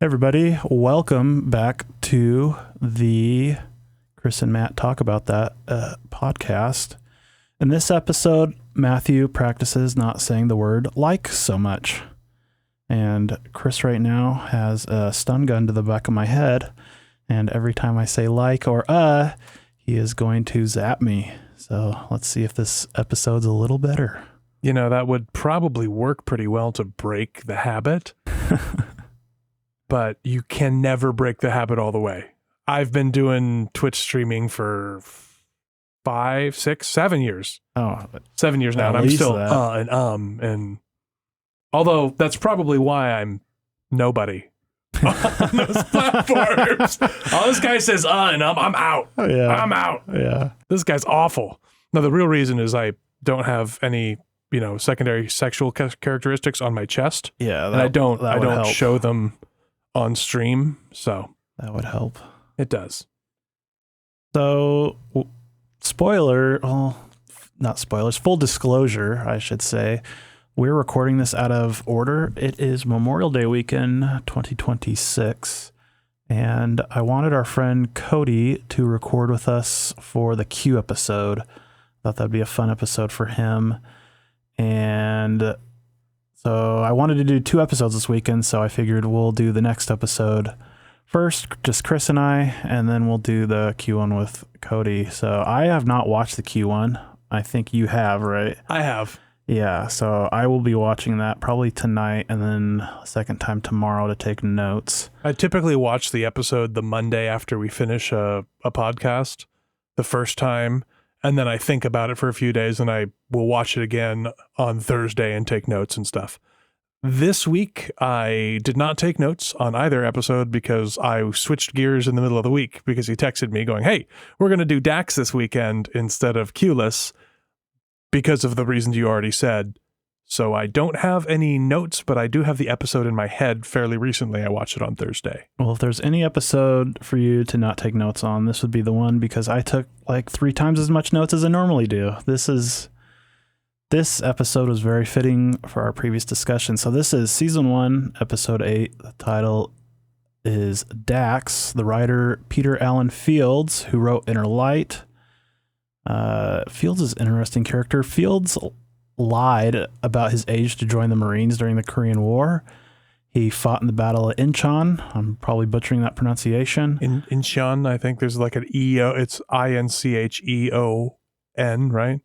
Everybody, welcome back to the Chris and Matt Talk About That podcast. In this episode, Matthew practices not saying the word like so much. And Chris right now has a stun gun to the back of my head. And every time I say like or he is going to zap me. So let's see if this episode's a little better. You know, that would probably work pretty well to break the habit. But you can never break the habit all the way. I've been doing Twitch streaming for 5, 6, 7 years. Oh, 7 years now, and I'm still and although that's probably why I'm nobody on those platforms. All this guy says and I'm out. Oh, yeah. I'm out. Yeah. This guy's awful. No, the real reason is I don't have any, secondary sexual characteristics on my chest. Yeah, and I don't help. show them on stream, so that would help. It does. So, not spoilers, full disclosure, I should say. We're recording this out of order. It is Memorial Day weekend, 2026, and I wanted our friend Cody to record with us for the Q episode. Thought that'd be a fun episode for him, and so I wanted to do 2 episodes this weekend, so I figured we'll do the next episode first, just Chris and I, and then we'll do the Q1 with Cody. So I have not watched the Q1. I think you have, right? I have. Yeah, so I will be watching that probably tonight and then a second time tomorrow to take notes. I typically watch the episode the Monday after we finish a podcast the first time, and then I think about it for a few days, and I will watch it again on Thursday and take notes and stuff. This week, I did not take notes on either episode because I switched gears in the middle of the week because he texted me going, hey, we're going to do Dax this weekend instead of Q-less because of the reasons you already said. So I don't have any notes, but I do have the episode in my head fairly recently. I watched it on Thursday. Well, if there's any episode for you to not take notes on, this would be the one because I took like 3 times as much notes as I normally do. This episode was very fitting for our previous discussion. So this is season 1, episode 8. The title is Dax. The writer, Peter Allen Fields, who wrote Inner Light. Fields is an interesting character. Fields lied about his age to join the Marines during the Korean War. He fought in the Battle of Incheon. I'm probably butchering that pronunciation. Incheon, I think there's like an E-O. It's I-N-C-H-E-O-N, right?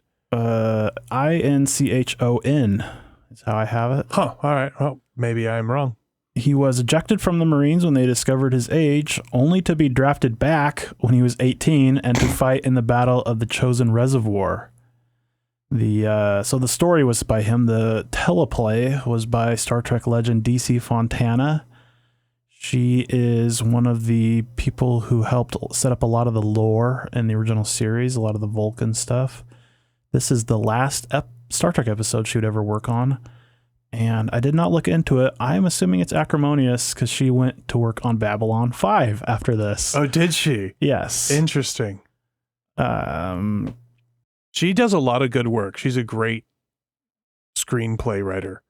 I-N-C-H-O-N is how I have it. Huh. All right. Well, maybe I'm wrong. He was ejected from the Marines when they discovered his age, only to be drafted back when he was 18 and to fight in the Battle of the Chosen Reservoir. So the story was by him. The teleplay was by Star Trek legend DC Fontana. She is one of the people who helped set up a lot of the lore in the original series, a lot of the Vulcan stuff. This is the last Star Trek episode she would ever work on, and I did not look into it. I'm assuming it's acrimonious because she went to work on Babylon 5 after this. Oh, did she? Yes. Interesting. She does a lot of good work. She's a great screenplay writer.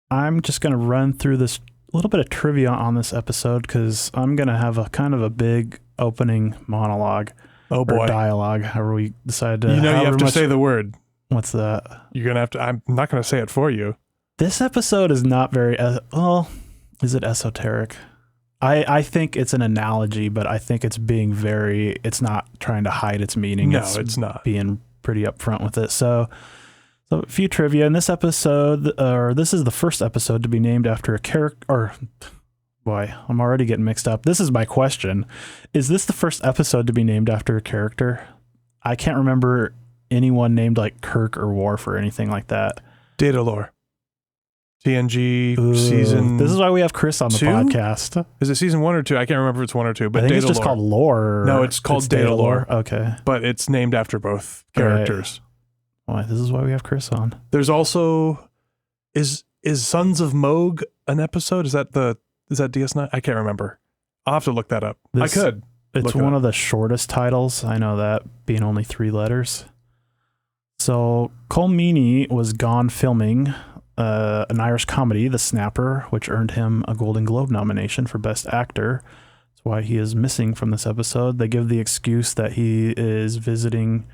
I'm just going to run through this little bit of trivia on this episode because I'm going to have a kind of a big opening monologue. Oh boy. Or dialogue, however we decide to. You have to say the word. What's that? You're going to have to. I'm not going to say it for you. This episode is not very, is it esoteric? I think it's an analogy, but I think it's it's not trying to hide its meaning. No, it's not. Being pretty upfront with it. So a few trivia in this episode, this is the first episode to be named after a character, boy, I'm already getting mixed up. This is my question. Is this the first episode to be named after a character? I can't remember anyone named like Kirk or Worf or anything like that. Data lore. TNG season. This is why we have Chris on the 2? podcast. Is it season 1 or 2? I can't remember if it's 1 or 2. But I think Data it's just lore. called lore. No, it's called Data lore. Okay. But it's named after both characters. Right. Well, this is why we have Chris on. There's also is Sons of Moog an episode? Is that DS9? I can't remember. I'll have to look that up. I could. It's one of the shortest titles. I know that, being only 3 letters. So Cole Meany was gone filming an Irish comedy, The Snapper, which earned him a Golden Globe nomination for Best Actor. That's why he is missing from this episode. They give the excuse that he is visiting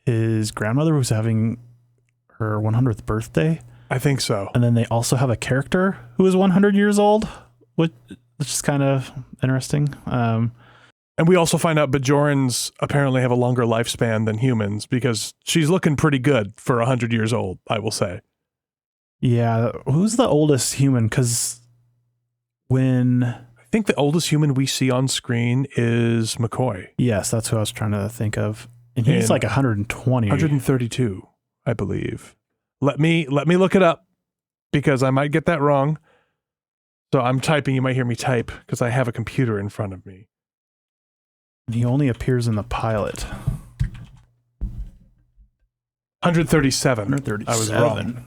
his grandmother who's having her 100th birthday. I think so. And then they also have a character who is 100 years old, which is kind of interesting. And we also find out Bajorans apparently have a longer lifespan than humans because she's looking pretty good for 100 years old, I will say. Yeah. Who's the oldest human? Because I think the oldest human we see on screen is McCoy. Yes, that's who I was trying to think of. And he's like 120. 132, I believe. Let me look it up because I might get that wrong. So I'm typing. You might hear me type because I have a computer in front of me. He only appears in the pilot. 137. 137. I was wrong.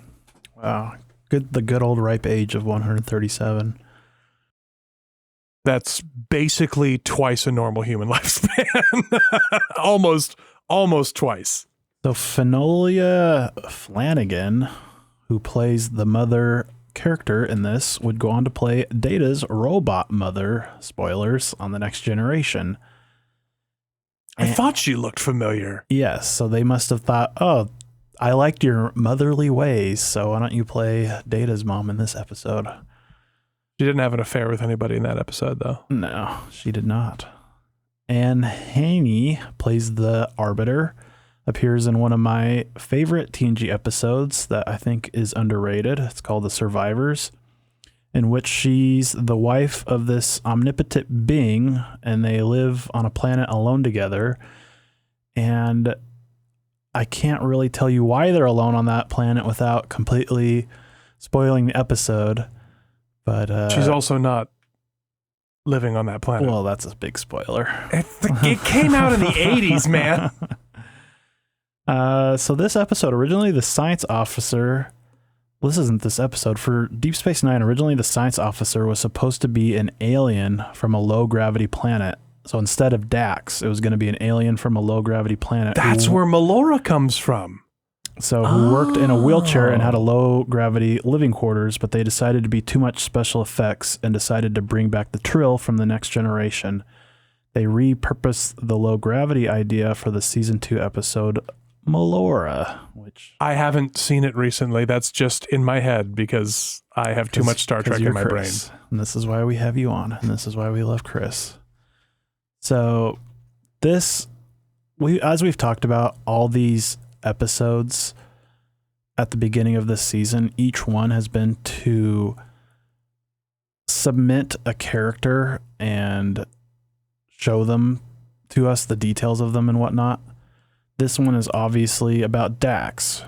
Wow. The good old ripe age of 137. That's basically twice a normal human lifespan. almost twice. So Finola Flanagan, who plays the mother character in this, would go on to play Data's robot mother, spoilers, on The Next Generation. I thought she looked familiar. Yes, so they must have thought, oh, I liked your motherly ways, so why don't you play Data's mom in this episode? She didn't have an affair with anybody in that episode, though. No, she did not. Anne Haney plays the Arbiter, appears in one of my favorite TNG episodes that I think is underrated. It's called The Survivors, in which she's the wife of this omnipotent being, and they live on a planet alone together. And I can't really tell you why they're alone on that planet without completely spoiling the episode. But she's also not living on that planet. Well, that's a big spoiler. It came out in the 80s, man. So this episode, originally the science officer... Well, this isn't this episode. For Deep Space Nine, originally the science officer was supposed to be an alien from a low-gravity planet. So instead of Dax, it was going to be an alien from a low-gravity planet. That's where Melora comes from. So who worked in a wheelchair and had a low-gravity living quarters, but they decided to be too much special effects and decided to bring back the Trill from The Next Generation. They repurposed the low-gravity idea for the Season 2 episode Melora, which I haven't seen it recently. That's just in my head because I have too much Star Trek in my brain. And this is why we have you on, and this is why we love Chris. So as we've talked about, all these episodes at the beginning of this season, each one has been to submit a character and show them to us, the details of them and whatnot. This one is obviously about Dax.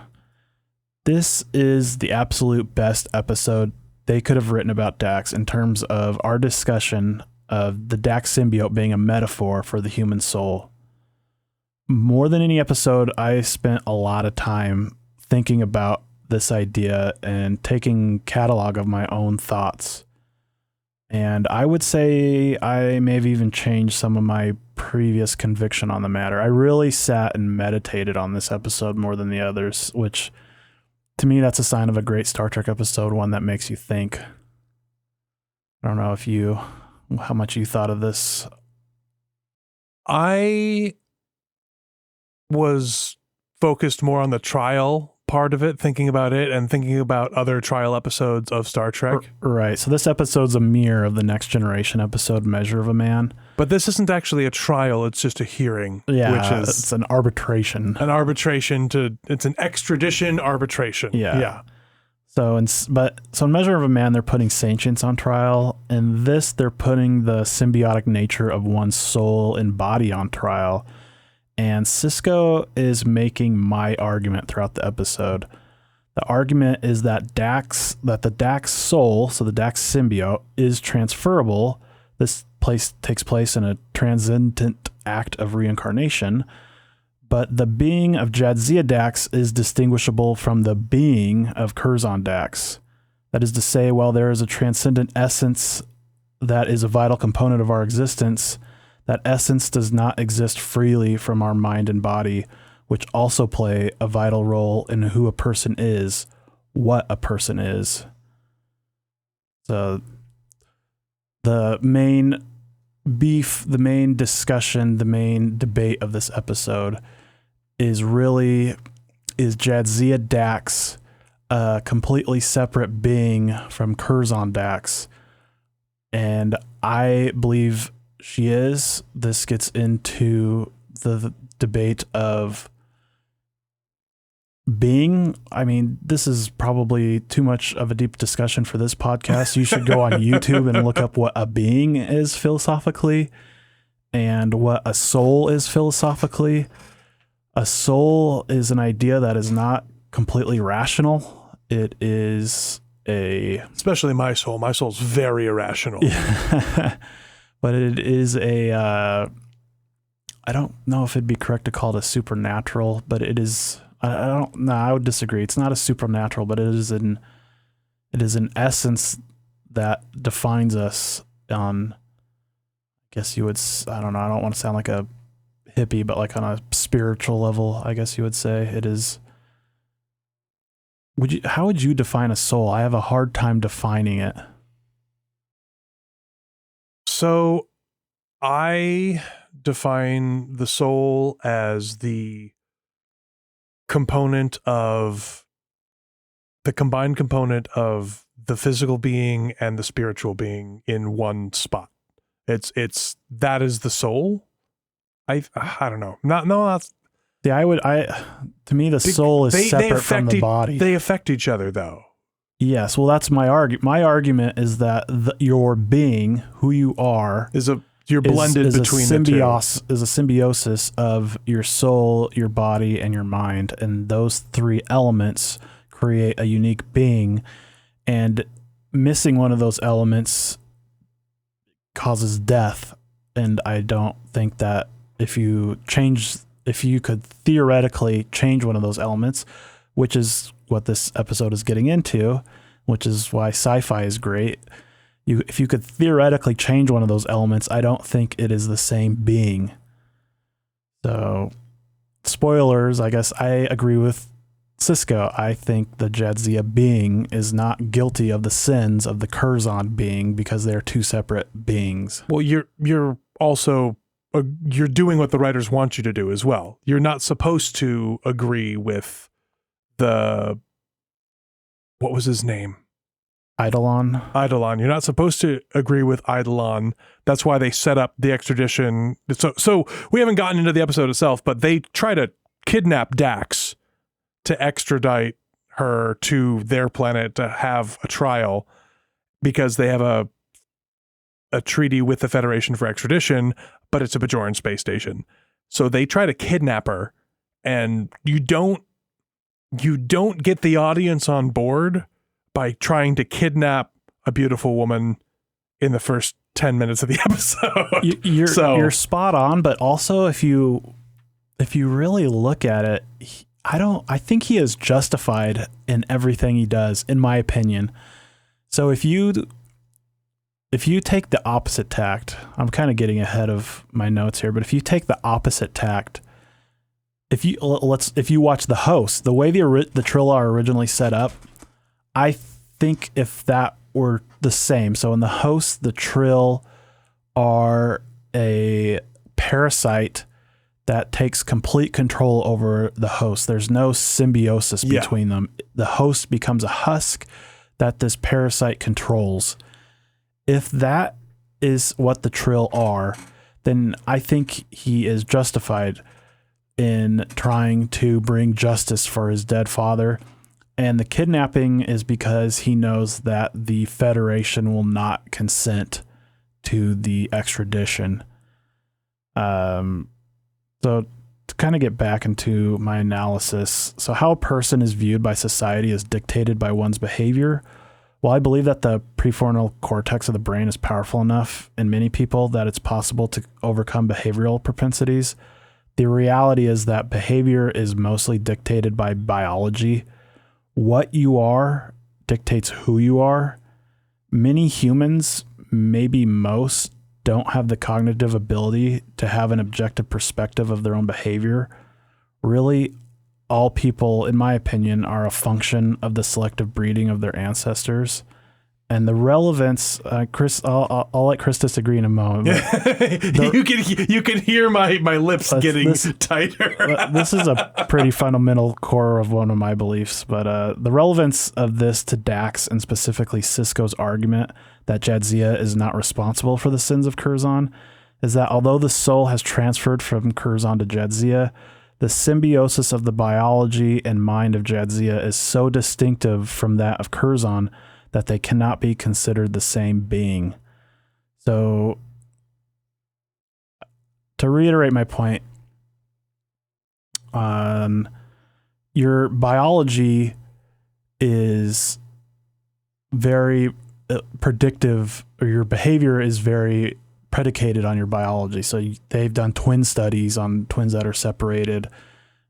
This is the absolute best episode they could have written about Dax in terms of our discussion of the Dax symbiote being a metaphor for the human soul. More than any episode, I spent a lot of time thinking about this idea and taking catalog of my own thoughts. And I would say I may have even changed some of my previous conviction on the matter. I really sat and meditated on this episode more than the others, which to me, that's a sign of a great Star Trek episode, one that makes you think. I don't know how much you thought of this. I was focused more on the trial part of it, thinking about it and thinking about other trial episodes of Star Trek. Right. So this episode's a mirror of the Next Generation episode, Measure of a Man. But this isn't actually a trial, it's just a hearing. Yeah, which is it's an arbitration. It's an extradition arbitration. Yeah. So in Measure of a Man, they're putting sentience on trial. In this, they're putting the symbiotic nature of one's soul and body on trial. And Sisko is making my argument throughout the episode. The argument is that the Dax soul, so the Dax symbiote, is transferable. This takes place in a transcendent act of reincarnation. But the being of Jadzia Dax is distinguishable from the being of Curzon Dax. That is to say, while there is a transcendent essence that is a vital component of our existence, that essence does not exist freely from our mind and body, which also play a vital role in who a person is, what a person is. So the main beef, the main discussion, the main debate of this episode is Jadzia Dax a completely separate being from Curzon Dax? And I believe she is. This gets into the debate of being. I mean, this is probably too much of a deep discussion for this podcast. You should go on YouTube and look up what a being is philosophically and what a soul is philosophically. A soul is an idea that is not completely rational. It is especially my soul. My soul's very irrational. But it is I don't know if it'd be correct to call it a supernatural, but it is. I would disagree. It's not a supernatural, but it is an essence that defines us on, I guess you would, I don't know, I don't want to sound like a hippie, but like on a spiritual level, I guess you would say it is. How would you define a soul? I have a hard time defining it. So I define the soul as the combined component of the physical being and the spiritual being in one spot. That is the soul. I don't know. That's. Yeah, to me, the soul is separate from the body. They affect each other, though. Yes, well, that's my argument. My argument is that your being, who you are, you're blended between the two. Is a symbiosis of your soul, your body, and your mind, and those three elements create a unique being. And missing one of those elements causes death. And I don't think that if you could theoretically change one of those elements, which is what this episode is getting into, which is why sci-fi is great. If you could theoretically change one of those elements, I don't think it is the same being. So, spoilers, I guess I agree with Cisco. I think the Jadzia being is not guilty of the sins of the Curzon being because they're two separate beings. Well, you're also you're doing what the writers want you to do as well. You're not supposed to agree with what was his name? Eidolon. You're not supposed to agree with Eidolon. That's why they set up the extradition. So we haven't gotten into the episode itself, but they try to kidnap Dax to extradite her to their planet to have a trial because they have a treaty with the Federation for extradition, but it's a Bajoran space station. So they try to kidnap her, and you don't get the audience on board by trying to kidnap a beautiful woman in the first 10 minutes of the episode. You're spot on, but also if you really look at it, I think he is justified in everything he does, in my opinion. So if you take the opposite tact, I'm kind of getting ahead of my notes here, but if you take the opposite tact, if you watch The Host, the way the Trill are originally set up, I think if that were the same. So in The Host, the Trill are a parasite that takes complete control over the host. There's no symbiosis between them. The host becomes a husk that this parasite controls. If that is what the Trill are, then I think he is justified in trying to bring justice for his dead father. And the kidnapping is because he knows that the Federation will not consent to the extradition. So to kind of get back into my analysis, so how a person is viewed by society is dictated by one's behavior. Well, I believe that the prefrontal cortex of the brain is powerful enough in many people that it's possible to overcome behavioral propensities. The reality is that behavior is mostly dictated by biology. What you are dictates who you are. Many humans, maybe most, don't have the cognitive ability to have an objective perspective of their own behavior. Really, all people, in my opinion, are a function of the selective breeding of their ancestors. And the relevance, Chris, I'll let Chris disagree in a moment. You can hear my lips getting tighter. This is a pretty fundamental core of one of my beliefs. But the relevance of this to Dax, and specifically Sisko's argument that Jadzia is not responsible for the sins of Curzon, is that although the soul has transferred from Curzon to Jadzia, the symbiosis of the biology and mind of Jadzia is so distinctive from that of Curzon that they cannot be considered the same being. So, to reiterate my point, your biology is very predictive, or your behavior is very predicated on your biology. So they've done twin studies on twins that are separated,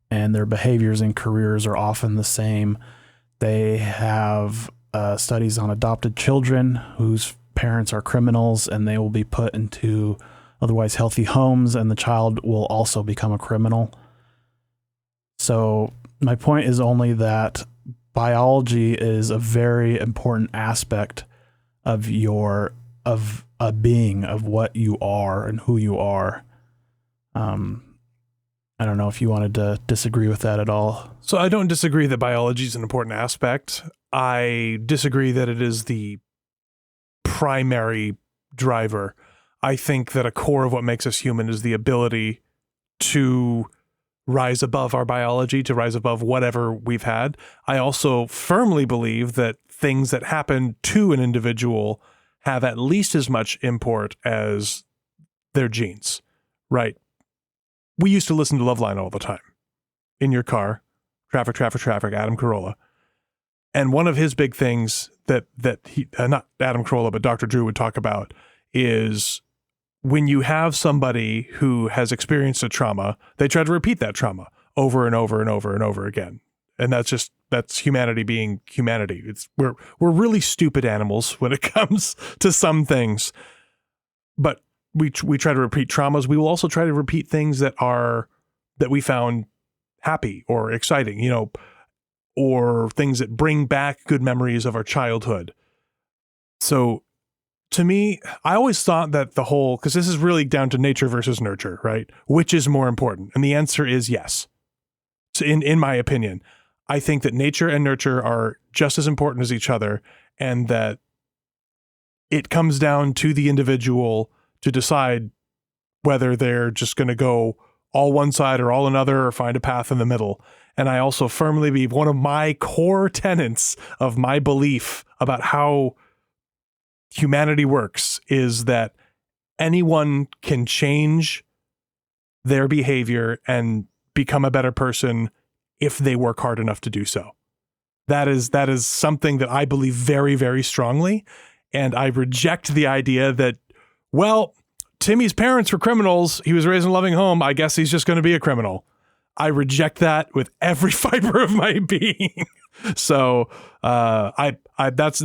and their behaviors and careers are often the same. They have studies on adopted children whose parents are criminals, and they will be put into otherwise healthy homes, and the child will also become a criminal. So my point is only that biology is a very important aspect of a being, of what you are and who you are. I don't know if you wanted to disagree with that at all. So I don't disagree that biology is an important aspect. I disagree that it is the primary driver. I think that a core of what makes us human is the ability to rise above our biology, to rise above whatever we've had. I also firmly believe that things that happen to an individual have at least as much import as their genes, right? We used to listen to Loveline all the time in your car, traffic, Adam Carolla. And one of his big things that he, not Adam Carolla, but Dr. Drew would talk about is when you have somebody who has experienced a trauma, they try to repeat that trauma over and over and over and over again. And that's humanity being humanity. We're really stupid animals when it comes to some things, but we try to repeat traumas. We will also try to repeat things that we found happy or exciting, or things that bring back good memories of our childhood. So to me, I always thought that because this is really down to nature versus nurture, right? Which is more important? And the answer is yes. So in my opinion, I think that nature and nurture are just as important as each other, and that it comes down to the individual to decide whether they're just going to go all one side or all another, or find a path in the middle. And I also firmly believe one of my core tenets of my belief about how humanity works is that anyone can change their behavior and become a better person if they work hard enough to do so. That is something that I believe very, very strongly. And I reject the idea that, well, Timmy's parents were criminals. He was raised in a loving home. I guess he's just going to be a criminal. I reject that with every fiber of my being. So that's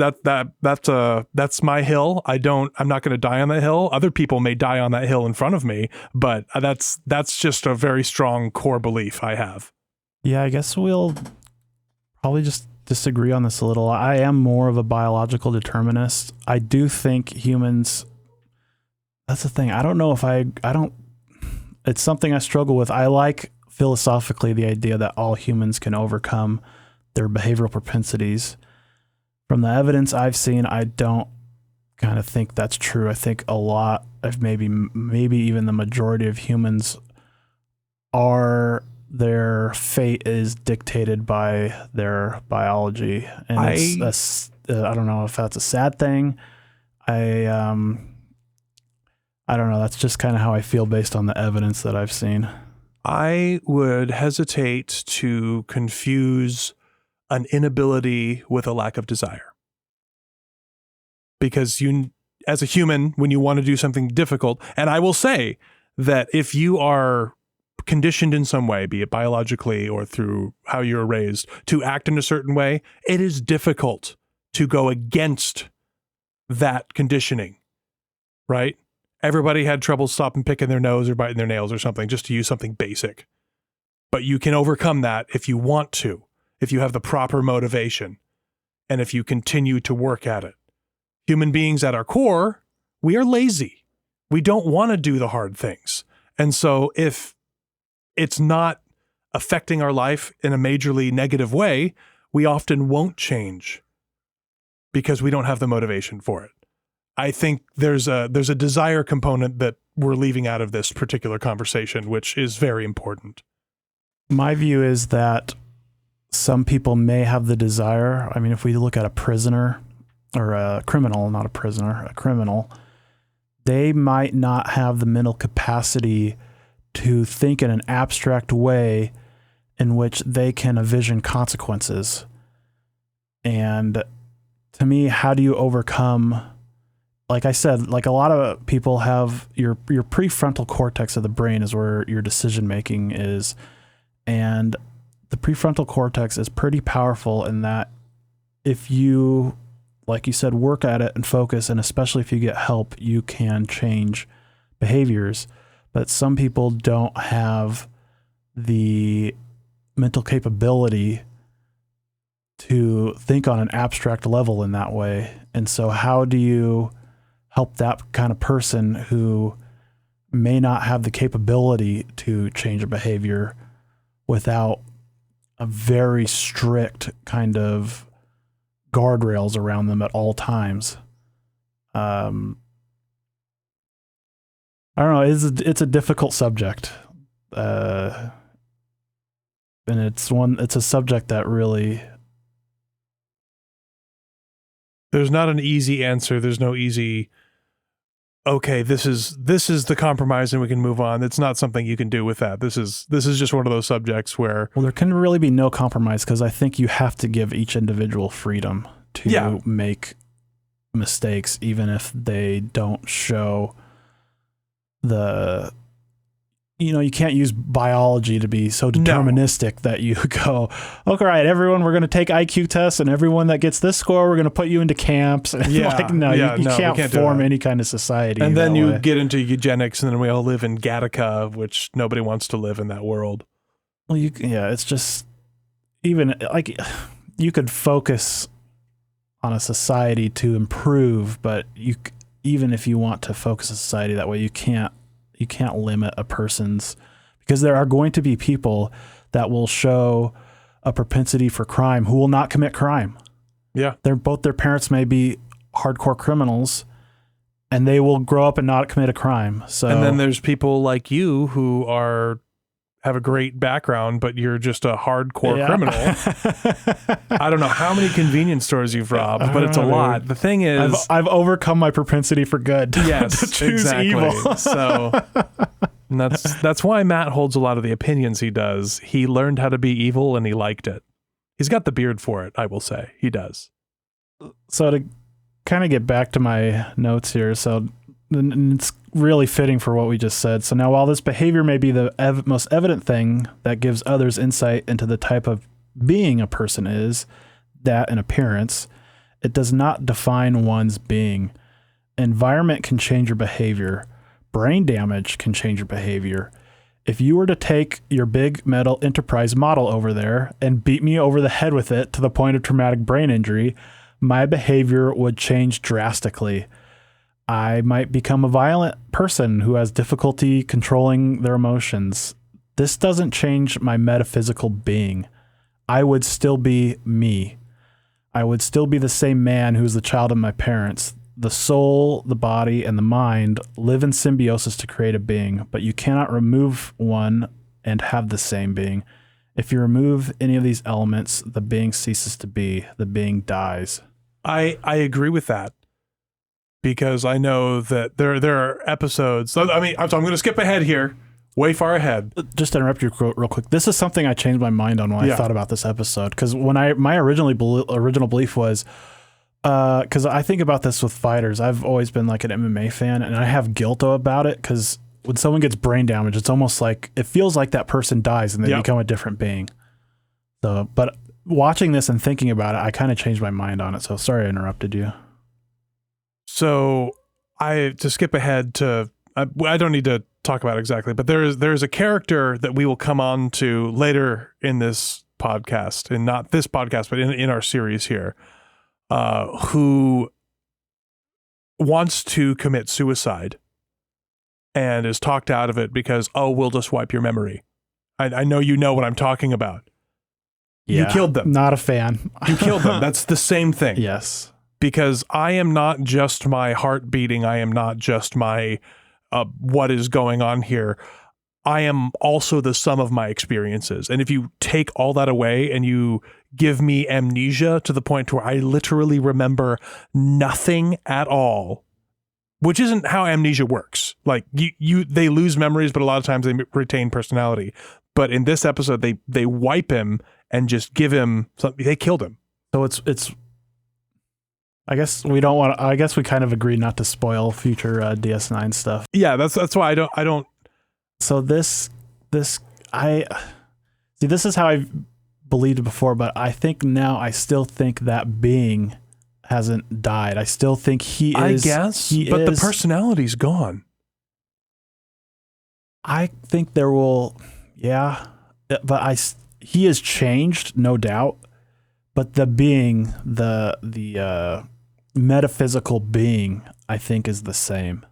my hill. I'm not going to die on that hill. Other people may die on that hill in front of me, but that's just a very strong core belief I have. Yeah, I guess we'll probably just disagree on this a little. I am more of a biological determinist. I do think humans, that's the thing. I don't know if it's something I struggle with. I like philosophically the idea that all humans can overcome their behavioral propensities. From the evidence I've seen, I don't kind of think that's true. I think a lot of maybe even the majority of humans their fate is dictated by their biology. And I don't know if that's a sad thing. I don't know. That's just kind of how I feel based on the evidence that I've seen. I would hesitate to confuse an inability with a lack of desire. Because as a human, when you want to do something difficult, and I will say that if you are conditioned in some way, be it biologically or through how you're raised, to act in a certain way, it is difficult to go against that conditioning, right? Everybody had trouble stopping picking their nose or biting their nails or something, just to use something basic. But you can overcome that if you want to, if you have the proper motivation, and if you continue to work at it. Human beings at our core, we are lazy. We don't want to do the hard things. And so if it's not affecting our life in a majorly negative way, we often won't change because we don't have the motivation for it. I think there's a desire component that we're leaving out of this particular conversation, which is very important. My view is that some people may have the desire. I mean, if we look at a prisoner or a criminal, not a prisoner, a criminal, they might not have the mental capacity to think in an abstract way in which they can envision consequences. And to me, how do you overcome, like I said, like a lot of people have your prefrontal cortex of the brain is where your decision making is. And the prefrontal cortex is pretty powerful in that if you, like you said, work at it and focus, and especially if you get help, you can change behaviors. But some people don't have the mental capability to think on an abstract level in that way. And so how do you help that kind of person who may not have the capability to change a behavior without a very strict kind of guardrails around them at all times? I don't know. It's a difficult subject. And it's a subject that really, there's not an easy answer. There's no easy, okay, this is the compromise and we can move on. It's not something you can do with that. This is just one of those subjects where, well, there can really be no compromise, because I think you have to give each individual freedom to make mistakes, even if they don't show you can't use biology to be so deterministic that you go, okay, right, everyone, we're going to take IQ tests, and everyone that gets this score, we're going to put you into camps. You can't form any kind of society. And then you get into eugenics, and then we all live in Gattaca, which nobody wants to live in that world. Well, it's just, even like, you could focus on a society to improve, but even if you want to focus a society that way, you can't limit a person's, because there are going to be people that will show a propensity for crime who will not commit crime. Yeah. Both their parents may be hardcore criminals, and they will grow up and not commit a crime. So, and then there's people like you who have a great background, but you're just a hardcore criminal. I don't know how many convenience stores you've robbed, but it's a lot. Dude. The thing is, I've overcome my propensity for good. Yes, to choose exactly. evil. So that's why Matt holds a lot of the opinions he does. He learned how to be evil and he liked it. He's got the beard for it, I will say. He does. So to kind of get back to my notes here, so it's really fitting for what we just said. So now, while this behavior may be the most evident thing that gives others insight into the type of being a person is, that in appearance, it does not define one's being. Environment can change your behavior. Brain damage can change your behavior. If you were to take your big metal Enterprise model over there and beat me over the head with it to the point of traumatic brain injury, my behavior would change drastically. I might become a violent person who has difficulty controlling their emotions. This doesn't change my metaphysical being. I would still be me. I would still be the same man who's the child of my parents. The soul, the body, and the mind live in symbiosis to create a being, but you cannot remove one and have the same being. If you remove any of these elements, the being ceases to be. The being dies. I agree with that. Because I know that there are episodes. I mean, so I'm going to skip ahead here, way far ahead. Just to interrupt you real quick. This is something I changed my mind on when I thought about this episode. Because when my original belief was, because I think about this with fighters. I've always been like an MMA fan, and I have guilt about it. Because when someone gets brain damage, it's almost like it feels like that person dies and they become a different being. So, but watching this and thinking about it, I kind of changed my mind on it. So sorry I interrupted you. So to skip ahead to, I don't need to talk about exactly, but there's a character that we will come on to later in this podcast, and not this podcast, but in our series here, who wants to commit suicide and is talked out of it because, oh, we'll just wipe your memory. I know you know what I'm talking about. Yeah, you killed them. Not a fan. You killed them. That's the same thing. Yes. Because I am not just my heart beating. I am not just my what is going on here. I am also the sum of my experiences. And if you take all that away and you give me amnesia to the point where I literally remember nothing at all, which isn't how amnesia works. Like they lose memories, but a lot of times they retain personality. But in this episode, they wipe him and just give him something. They killed him. So it's. I guess we don't want. I guess we kind of agreed not to spoil future DS9 stuff. Yeah, that's why I don't. So this I see. This is how I believed before, but I think now I still think that being hasn't died. I still think he is. I guess, but the personality's gone. I think there will. Yeah, but he has changed, no doubt. But the being, the metaphysical being, I think is the same.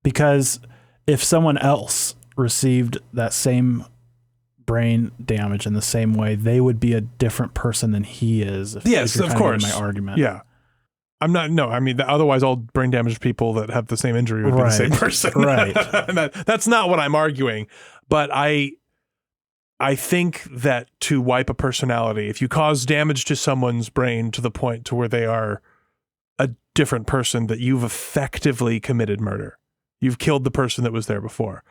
Because if someone else received that same brain damage in the same way, they would be a different person than he is. Yes, of course. My argument. Yeah. I'm not, no, I mean, otherwise all brain damaged people that have the same injury would be the same person. Right. That's not what I'm arguing. But I think that to wipe a personality, if you cause damage to someone's brain to the point to where they are a different person, that you've effectively committed murder. You've killed the person that was there before.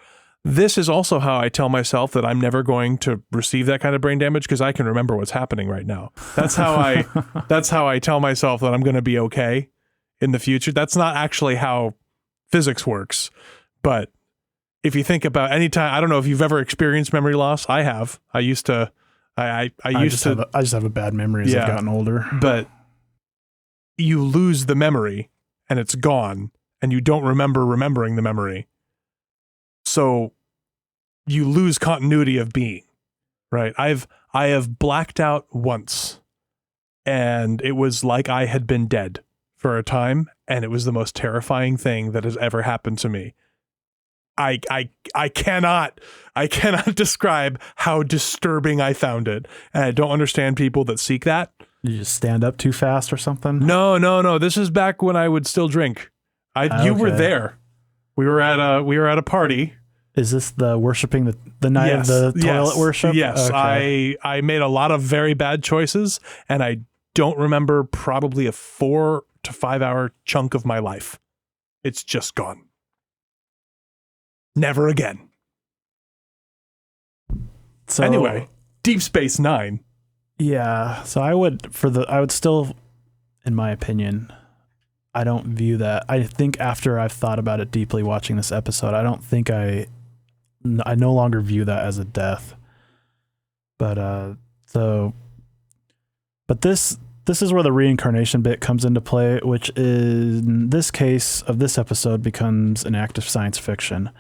This is also how I tell myself that I'm never going to receive that kind of brain damage, because I can remember what's happening right now. That's how I tell myself that I'm going to be okay in the future. That's not actually how physics works. But if you think about any time, I don't know if you've ever experienced memory loss. I have. I used to. I just have a bad memory as I've gotten older. But you lose the memory and it's gone, and you don't remember remembering the memory. So you lose continuity of being, right? I have blacked out once, and it was like I had been dead for a time, and it was the most terrifying thing that has ever happened to me. I cannot describe how disturbing I found it, and I don't understand people that seek that. You just stand up too fast or something? No. This is back when I would still drink. You were there. We were at a party. Is this the worshiping the night of the toilet worship? Yes. Okay. I made a lot of very bad choices, and I don't remember probably a 4 to 5 hour chunk of my life. It's just gone. Never again. So anyway, Deep Space Nine. Yeah. So I would still, in my opinion, I don't view that. I think after I've thought about it deeply watching this episode, I don't think I no longer view that as a death. But this is where the reincarnation bit comes into play, which is, in this case of this episode, becomes an act of science fiction.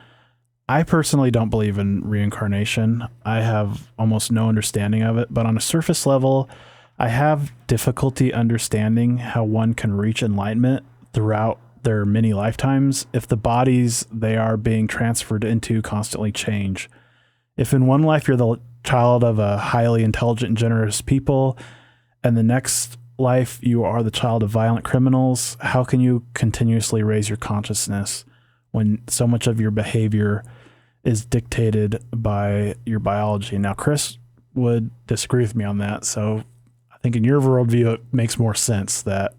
I personally don't believe in reincarnation. I have almost no understanding of it, but on a surface level, I have difficulty understanding how one can reach enlightenment throughout their many lifetimes if the bodies they are being transferred into constantly change. If in one life you're the child of a highly intelligent and generous people, and the next life you are the child of violent criminals, how can you continuously raise your consciousness when so much of your behavior is dictated by your biology? Now, Chris would disagree with me on that, so I think in your worldview, it makes more sense that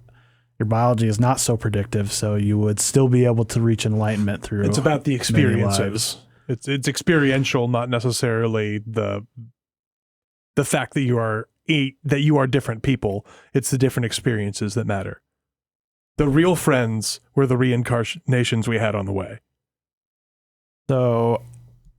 your biology is not so predictive, so you would still be able to reach enlightenment through. It's about the experiences. It's experiential, not necessarily the fact that you are different people. It's the different experiences that matter. The real friends were the reincarnations we had on the way. So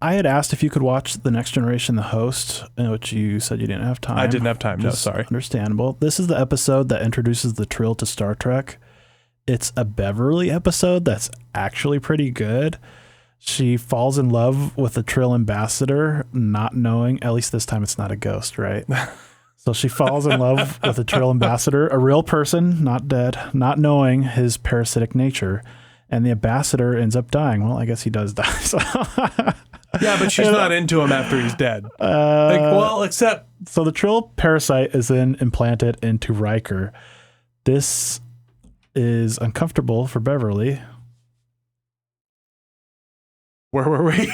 I had asked if you could watch The Next Generation, The Host, which you said you didn't have time. I didn't have time. No, sorry. Understandable. This is the episode that introduces the Trill to Star Trek. It's a Beverly episode that's actually pretty good. She falls in love with the Trill ambassador, not knowing, at least this time it's not a ghost, right? So she falls in love with the Trill ambassador, a real person, not dead, not knowing his parasitic nature. And the ambassador ends up dying. Well, I guess he does die. So. Yeah, but she's not into him after he's dead. Except... So the Trill parasite is then implanted into Riker. This is uncomfortable for Beverly. Where were we?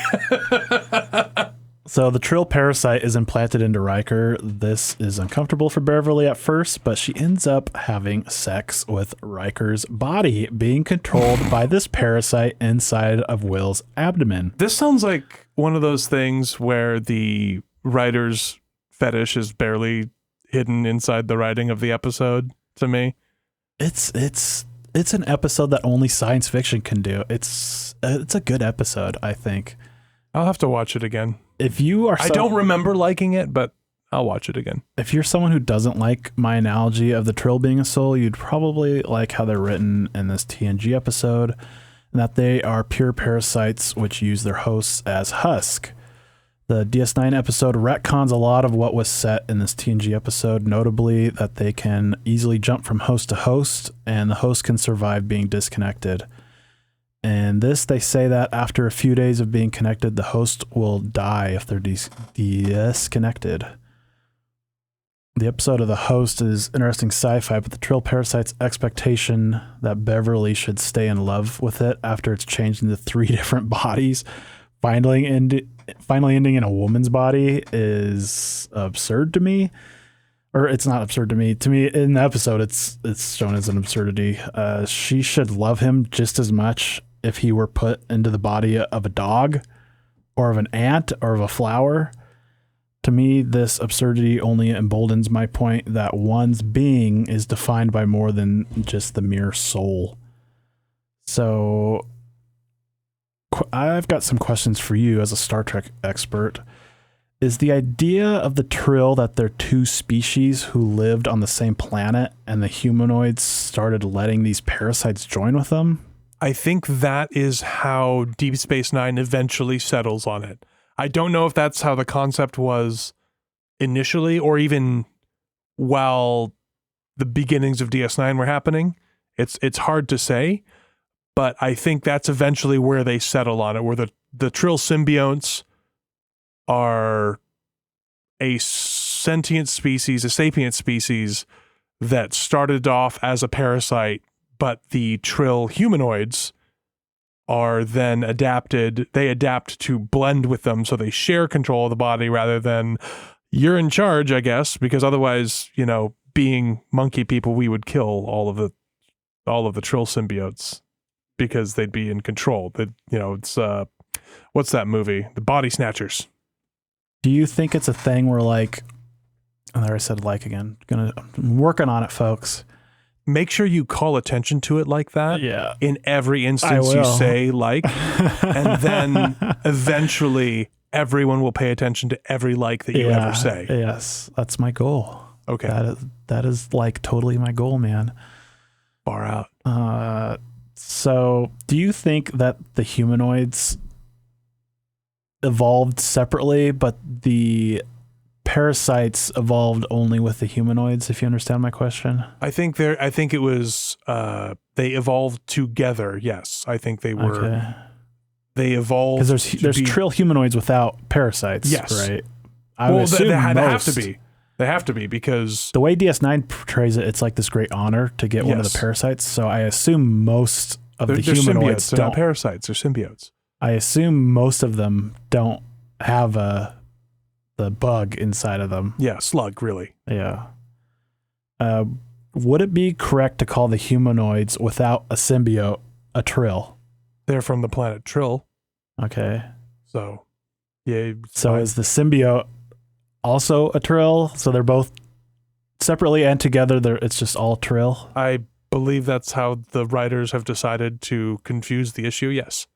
So the Trill parasite is implanted into Riker. This is uncomfortable for Beverly at first, but she ends up having sex with Riker's body, being controlled by this parasite inside of Will's abdomen. This sounds like one of those things where the writer's fetish is barely hidden inside the writing of the episode to me. It's an episode that only science fiction can do. It's a good episode, I think. I'll have to watch it again. If you are, I don't remember liking it, but I'll watch it again. If you're someone who doesn't like my analogy of the Trill being a soul, you'd probably like how they're written in this TNG episode, and that they are pure parasites which use their hosts as husk. The DS9 episode retcons a lot of what was set in this TNG episode, notably that they can easily jump from host to host, and the host can survive being disconnected. And this, they say that after a few days of being connected, the host will die if they're disconnected. The episode of the host is interesting sci-fi, but the Trill parasite's expectation that Beverly should stay in love with it after it's changed into 3 different bodies, finally ending in a woman's body, is absurd to me. Or it's not absurd to me. To me, in the episode, it's shown as an absurdity. She should love him just as much if he were put into the body of a dog or of an ant or of a flower. To me, this absurdity only emboldens my point that one's being is defined by more than just the mere soul. So I've got some questions for you as a Star Trek expert. Is the idea of the Trill that they're 2 species who lived on the same planet and the humanoids started letting these parasites join with them? I think that is how Deep Space Nine eventually settles on it. I don't know if that's how the concept was initially or even while the beginnings of DS9 were happening. It's hard to say, but I think that's eventually where they settle on it, where the Trill symbionts are a sentient species, a sapient species that started off as a parasite, but the Trill humanoids are then adapted. They adapt to blend with them, so they share control of the body rather than you're in charge, I guess, because otherwise, being monkey people, we would kill all of the Trill symbiotes because they'd be in control. It's what's that movie? The Body Snatchers. Do you think it's a thing where there I said again. I'm working on it, folks. Make sure you call attention to it like that. Yeah. In every instance you say and then eventually everyone will pay attention to every that you ever say. Yes, that's my goal. Okay. That is totally my goal, man. Far out. So do you think that the humanoids evolved separately, but the parasites evolved only with the humanoids, if you understand my question? I think it was they evolved together. Yes. I think they were okay. They evolved because there's Trill humanoids without parasites. Yes. Right. They have to be. They have to be because the way DS9 portrays it, it's like this great honor to get one of the parasites. So I assume most of the humanoids symbiotes. They're not parasites, they're symbiotes. I assume most of them don't have the bug inside of them. Yeah, slug, really. Yeah. Would it be correct to call the humanoids without a symbiote a Trill? They're from the planet Trill. Okay. So, yeah. So is the symbiote also a Trill? So they're both separately and together, it's just all Trill? I believe that's how the writers have decided to confuse the issue, yes.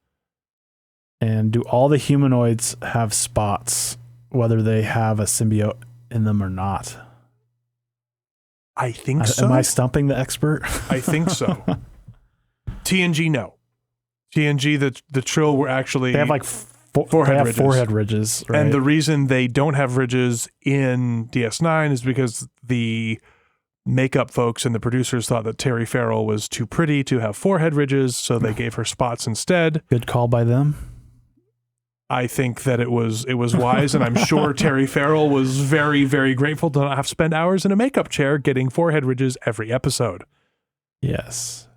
And do all the humanoids have spots, whether they have a symbiote in them or not? I think so. Am I stumping the expert? I think so. TNG, no. TNG, the Trill were actually... They have like forehead ridges. Right? And the reason they don't have ridges in DS9 is because the makeup folks and the producers thought that Terry Farrell was too pretty to have forehead ridges, so they gave her spots instead. Good call by them. I think that it was wise, and I'm sure Terry Farrell was very, very grateful to not have to spend hours in a makeup chair getting forehead ridges every episode. Yes.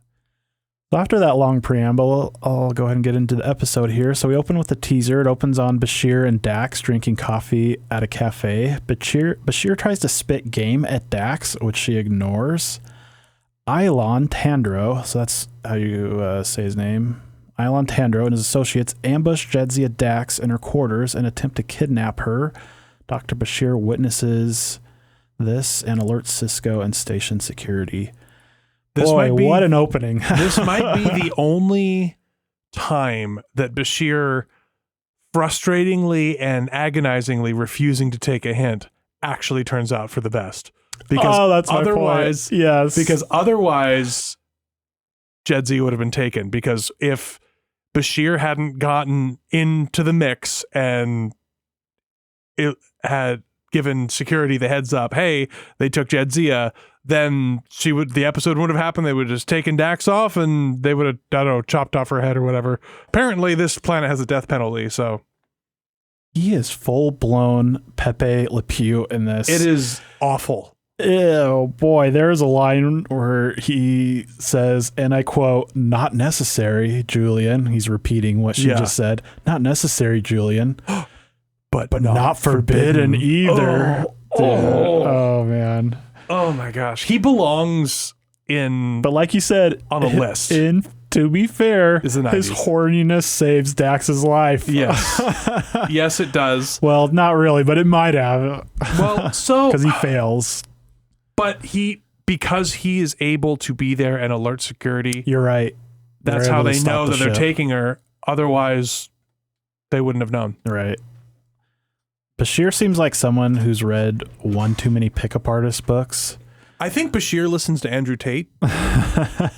So after that long preamble, I'll go ahead and get into the episode here. So we open with a teaser. It opens on Bashir and Dax drinking coffee at a cafe. Bashir tries to spit game at Dax, which she ignores. Ilon Tandro, so that's how you say his name. Ilon Tandro and his associates ambush Jadzia Dax in her quarters and attempt to kidnap her. Dr. Bashir witnesses this and alerts Cisco and station security. What an opening. This might be the only time that Bashir, frustratingly and agonizingly refusing to take a hint, actually turns out for the best. Because that's otherwise, my point. Yes. Because otherwise, Jadzia would have been taken. Because if Bashir hadn't gotten into the mix and it had given security the heads up, hey, they took Jadzia, then the episode would have happened. They would have just taken Dax off and they would have, I don't know, chopped off her head or whatever. Apparently this planet has a death penalty, so. He is full-blown Pepe Le Pew in this. It is awful. Ew, boy, there's a line where he says, and I quote, "Not necessary, Julian." He's repeating what she just said. "Not necessary, Julian." but not forbidden either. Oh, man. Oh my gosh. He belongs in... But like you said, on a list. To be fair, his horniness saves Dax's life. Yes. Yes, it does. Well, not really, but it might have. Well, so... Because he fails. But because he is able to be there and alert security... You're right. That's how they know that they're taking her. Otherwise, they wouldn't have known. Right. Bashir seems like someone who's read one too many pickup artist books. I think Bashir listens to Andrew Tate.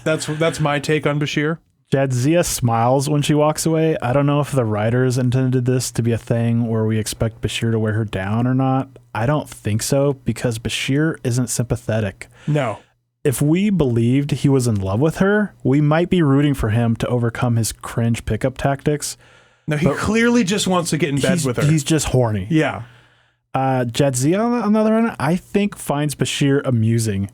That's my take on Bashir. Jadzia smiles when she walks away. I don't know if the writers intended this to be a thing where we expect Bashir to wear her down or not. I don't think so, because Bashir isn't sympathetic. No. If we believed he was in love with her, we might be rooting for him to overcome his cringe pickup tactics. No, he clearly just wants to get in bed with her. He's just horny. Yeah. Jadzia, on the other hand, I think finds Bashir amusing.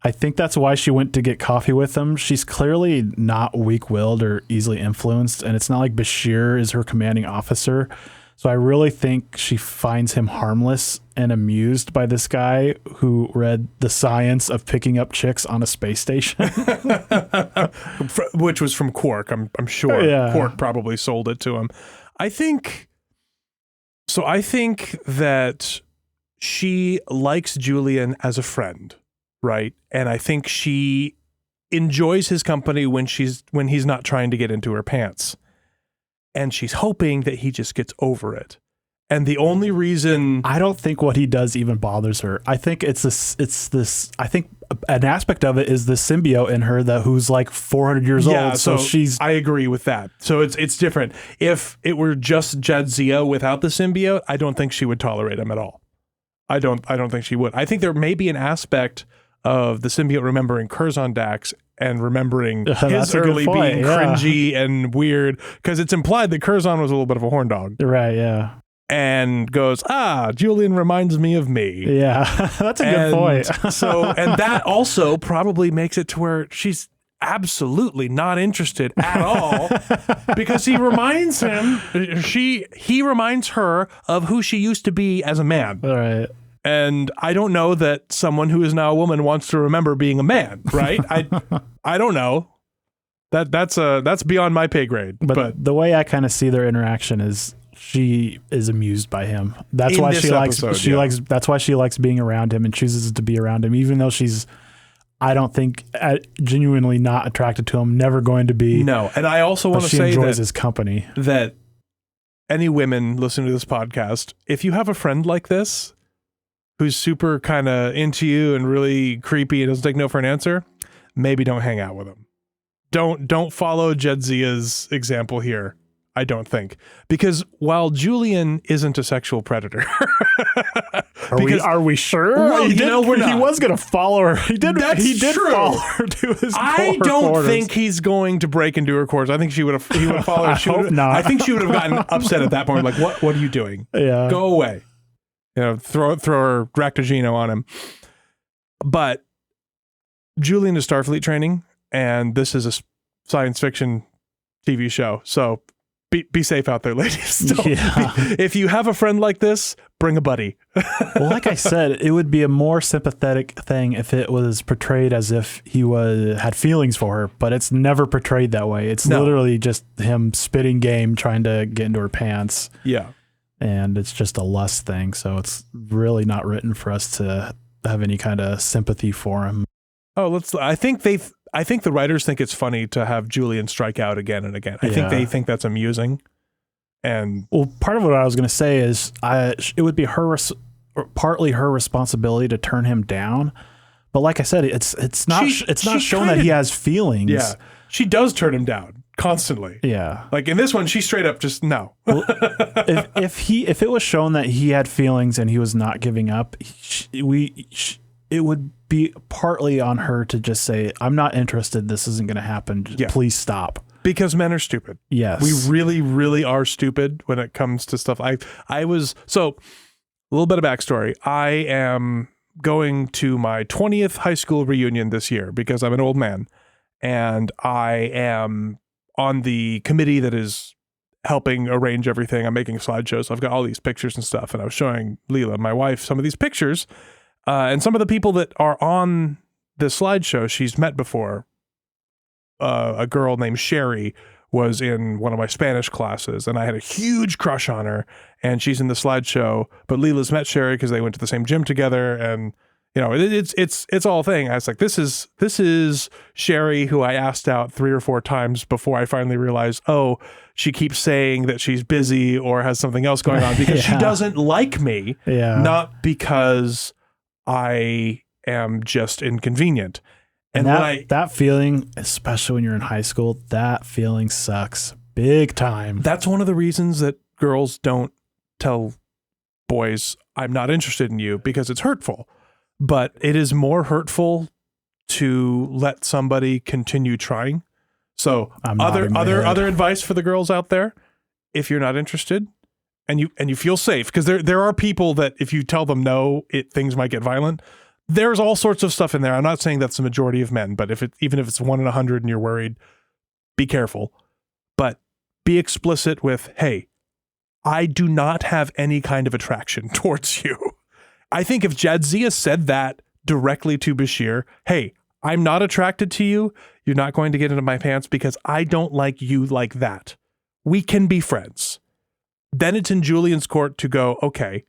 I think that's why she went to get coffee with him. She's clearly not weak-willed or easily influenced, and it's not like Bashir is her commanding officer. So I really think she finds him harmless and amused by this guy who read the science of picking up chicks on a space station. Which was from Quark, I'm sure. Yeah. Quark probably sold it to him. I think that she likes Julian as a friend, right? And I think she enjoys his company when he's not trying to get into her pants. And she's hoping that he just gets over it. And the only reason... I don't think what he does even bothers her. I think it's this, I think an aspect of it is the symbiote in her who's like 400 years old. So I agree with that. So it's different. If it were just Jadzia without the symbiote, I don't think she would tolerate him at all. I don't think she would. I think there may be an aspect of the symbiote remembering Curzon Dax and remembering his early being cringy and weird, because it's implied that Curzon was a little bit of a horn dog. Right, yeah. And goes, Julian reminds me of me. Yeah, that's a good point. And that also probably makes it to where she's absolutely not interested at all, because he reminds her of who she used to be as a man. All right. And I don't know that someone who is now a woman wants to remember being a man, right? I don't know. That's beyond my pay grade. But the way I kind of see their interaction is she is amused by him. That's why that's why she likes being around him and chooses to be around him, even though she's, I don't think, genuinely not attracted to him, never going to be. No. And I also want to say she enjoys his company. That any women listening to this podcast, if you have a friend like this who's super kind of into you and really creepy and doesn't take no for an answer, maybe don't hang out with him. don't follow Jedzia's example here. I don't think, because while Julian isn't a sexual predator, are we sure? Well, we're not. He was going to follow her. He did true. follow her to his I don't quarters. think he's going to break into her quarters. I think he would have followed her. I hope not. I think she would have gotten upset at that point. Like, what are you doing? Yeah. Go away. Throw her Dractogino on him. But Julian is Starfleet training, and this is a science fiction TV show. So be safe out there, ladies. If you have a friend like this, bring a buddy. Well, like I said, it would be a more sympathetic thing if it was portrayed as if he had feelings for her, but it's never portrayed that way. It's literally just him spitting game, trying to get into her pants. Yeah. And it's just a lust thing. So it's really not written for us to have any kind of sympathy for him. Oh, I think the writers think it's funny to have Julian strike out again and again. I think they think that's amusing. And well, part of what I was going to say is it would be partly her responsibility to turn him down. But like I said, it's not shown that he has feelings. Yeah, she does turn him down constantly. Yeah, like in this one, she straight up just no. Well, if it was shown that he had feelings and he was not giving up, it would be partly on her to just say, I'm not interested. This isn't going to happen. Please stop. Because men are stupid. Yes. We really, really are stupid when it comes to stuff. So a little bit of backstory. I am going to my 20th high school reunion this year because I'm an old man, and I am on the committee that is helping arrange everything. I'm making slideshows. So I've got all these pictures and stuff, and I was showing Leela, my wife, some of these pictures. And some of the people that are on the slideshow, she's met before. A girl named Sherry was in one of my Spanish classes, and I had a huge crush on her, and she's in the slideshow. But Leela's met Sherry because they went to the same gym together, and it's all a thing. I was like, this is Sherry, who I asked out 3 or 4 times before I finally realized, oh, she keeps saying that she's busy or has something else going on because she doesn't like me, not because I am just inconvenient. And that feeling, especially when you're in high school, that feeling sucks big time. That's one of the reasons that girls don't tell boys, I'm not interested in you, because it's hurtful. But it is more hurtful to let somebody continue trying. So other advice for the girls out there, if you're not interested and you feel safe, because there are people that if you tell them no, things might get violent. There's all sorts of stuff in there. I'm not saying that's the majority of men, but even if it's 1 in 100 and you're worried, be careful. But be explicit with, hey, I do not have any kind of attraction towards you. I think if Jadzia said that directly to Bashir, hey, I'm not attracted to you. You're not going to get into my pants because I don't like you like that. We can be friends. Then it's in Julian's court to go, okay,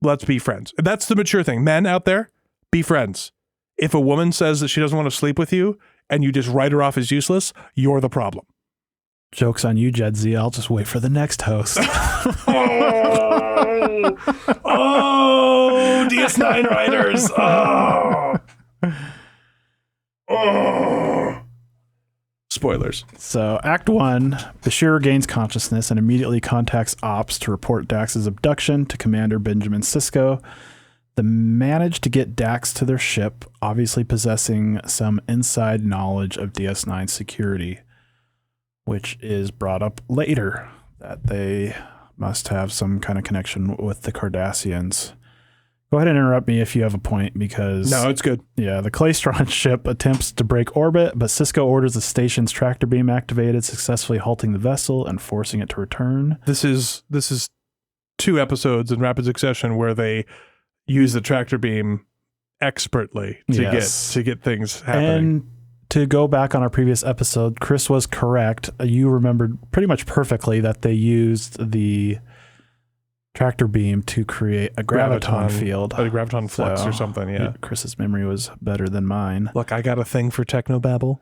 let's be friends. That's the mature thing. Men out there, be friends. If a woman says that she doesn't want to sleep with you and you just write her off as useless, you're the problem. Joke's on you, Jadzia. I'll just wait for the next host. Oh, DS9 writers. Oh. Spoilers. So, Act 1, Bashir gains consciousness and immediately contacts Ops to report Dax's abduction to Commander Benjamin Sisko. They manage to get Dax to their ship, obviously possessing some inside knowledge of DS9 security, which is brought up later, that they must have some kind of connection with the Cardassians. Go ahead and interrupt me if you have a point, because... No, it's good. Yeah, the Claystron ship attempts to break orbit, but Sisko orders the station's tractor beam activated, successfully halting the vessel and forcing it to return. This is 2 episodes in rapid succession where they use the tractor beam expertly to get things happening. And to go back on our previous episode, Chris was correct. You remembered pretty much perfectly that they used the tractor beam to create a graviton field. A graviton flux or something, yeah. Chris's memory was better than mine. Look, I got a thing for technobabble.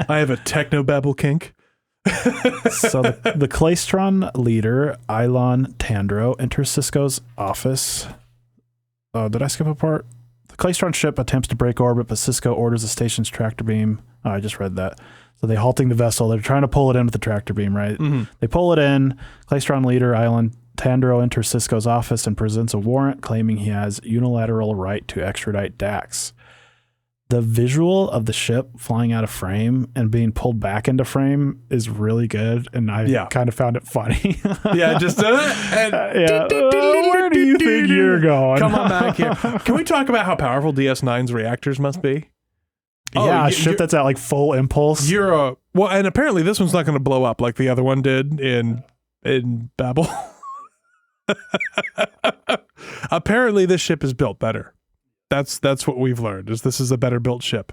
I have a technobabble kink. So the Claystron leader, Ilon Tandro, enters Sisko's office. Did I skip a part? The Claystron ship attempts to break orbit, but Sisko orders the station's tractor beam Oh, I just read that. So they halting the vessel. They're trying to pull it in with the tractor beam, right? Mm-hmm. They pull it in. Claystron leader Island Tandro enters Sisko's office and presents a warrant claiming he has unilateral right to extradite Dax. The visual of the ship flying out of frame and being pulled back into frame is really good, and I kind of found it funny. Yeah, just where do you think you're going? Come on back here. Can we talk about how powerful DS9's reactors must be? Yeah, a ship that's at like full impulse. Well, and apparently this one's not going to blow up like the other one did in Babel. Apparently this ship is built better. That's what we've learned, is this is a better built ship.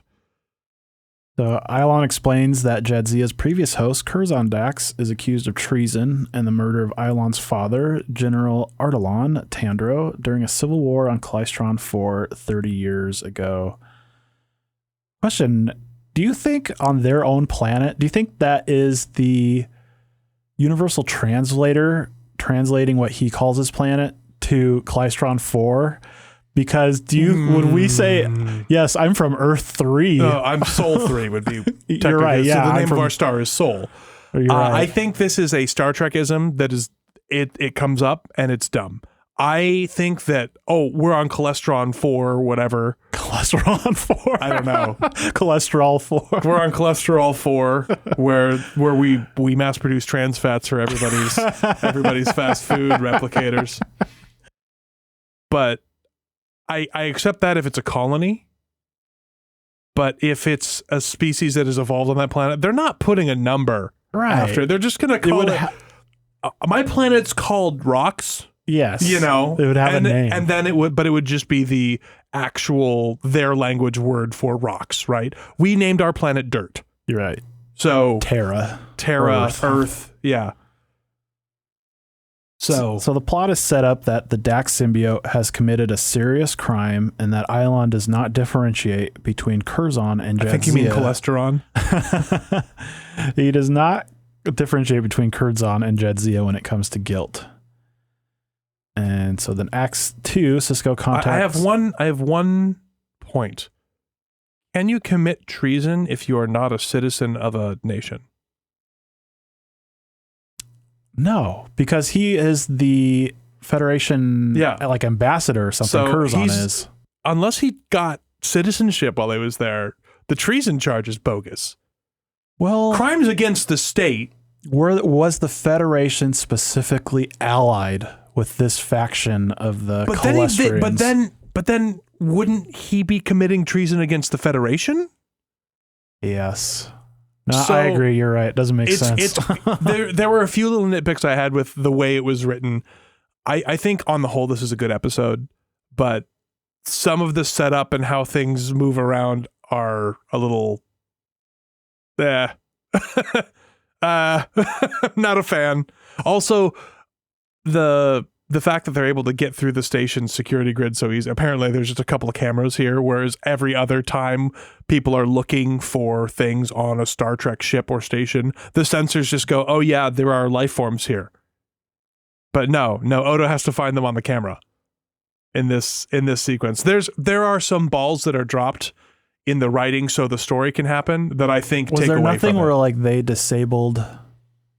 So Ilon explains that Jadzia's previous host, Curzon Dax, is accused of treason and the murder of Ilon's father, General Artelon Tandro, during a civil war on Klystron 4 30 years ago. Question, do you think on their own planet, do you think that is the universal translator translating what he calls his planet to Klystron 4? Because would we say, yes, I'm from Earth 3? No, I'm Sol 3 would be technically. You're right, yeah. So the name of our star is Sol. Right. I think this is a Star Trek-ism that is, it comes up and it's dumb. I think that, we're on Cholesterol 4, whatever. Cholesterol 4? I don't know. Cholesterol 4. We're on Cholesterol 4, where we mass produce trans fats for everybody's fast food replicators. But I accept that if it's a colony, but if it's a species that has evolved on that planet, they're not putting a number after. They're just going to call it. My planet's called Rocks. Yes, it would have a name, and then it would just be the actual their language word for rocks, right? We named our planet Dirt. You're right. So Terra, Earth, yeah. So the plot is set up that the Dax symbiote has committed a serious crime and that Ilon does not differentiate between Curzon and Jadzia. I think you mean cholesterol. He does not differentiate between Curzon and Jadzia when it comes to guilt. And so then Acts 2, Sisko contacts... I have one point. Can you commit treason if you are not a citizen of a nation? No, because he is the Federation like ambassador or something. So Curzon is. Unless he got citizenship while he was there, the treason charge is bogus. Well, crimes against the state. Was the Federation specifically allied with this faction of the Cholestrians? But then wouldn't he be committing treason against the Federation? Yes. No, I agree. You're right. It doesn't make sense. There were a few little nitpicks I had with the way it was written. I think on the whole, this is a good episode, but some of the setup and how things move around are a little, not a fan. Also, the fact that they're able to get through the station's security grid so easy. Apparently there's just a couple of cameras here, whereas every other time people are looking for things on a Star Trek ship or station, the sensors just go, oh yeah, there are life forms here. But no, Odo has to find them on the camera in this sequence. There are some balls that are dropped in the writing so the story can happen that I think take away from it. Was there nothing where like they disabled...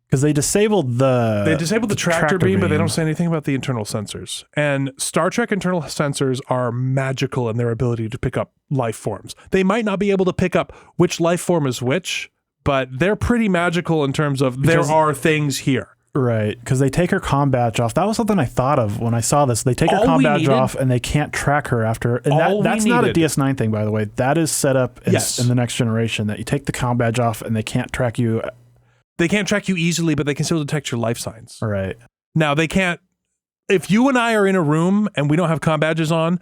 Because they disabled the tractor beam, but they don't say anything about the internal sensors. And Star Trek internal sensors are magical in their ability to pick up life forms. They might not be able to pick up which life form is which, but they're pretty magical in terms of there are things here. Right, because they take her comm badge off. That was something I thought of when I saw this. They take her comm badge off and they can't track her after. And that's not a DS9 thing, by the way. That is set up in the Next Generation, that you take the comm badge off and they can't track you. They can't track you easily, but they can still detect your life signs. All right. Now, they can't... If you and I are in a room and we don't have comm badges on,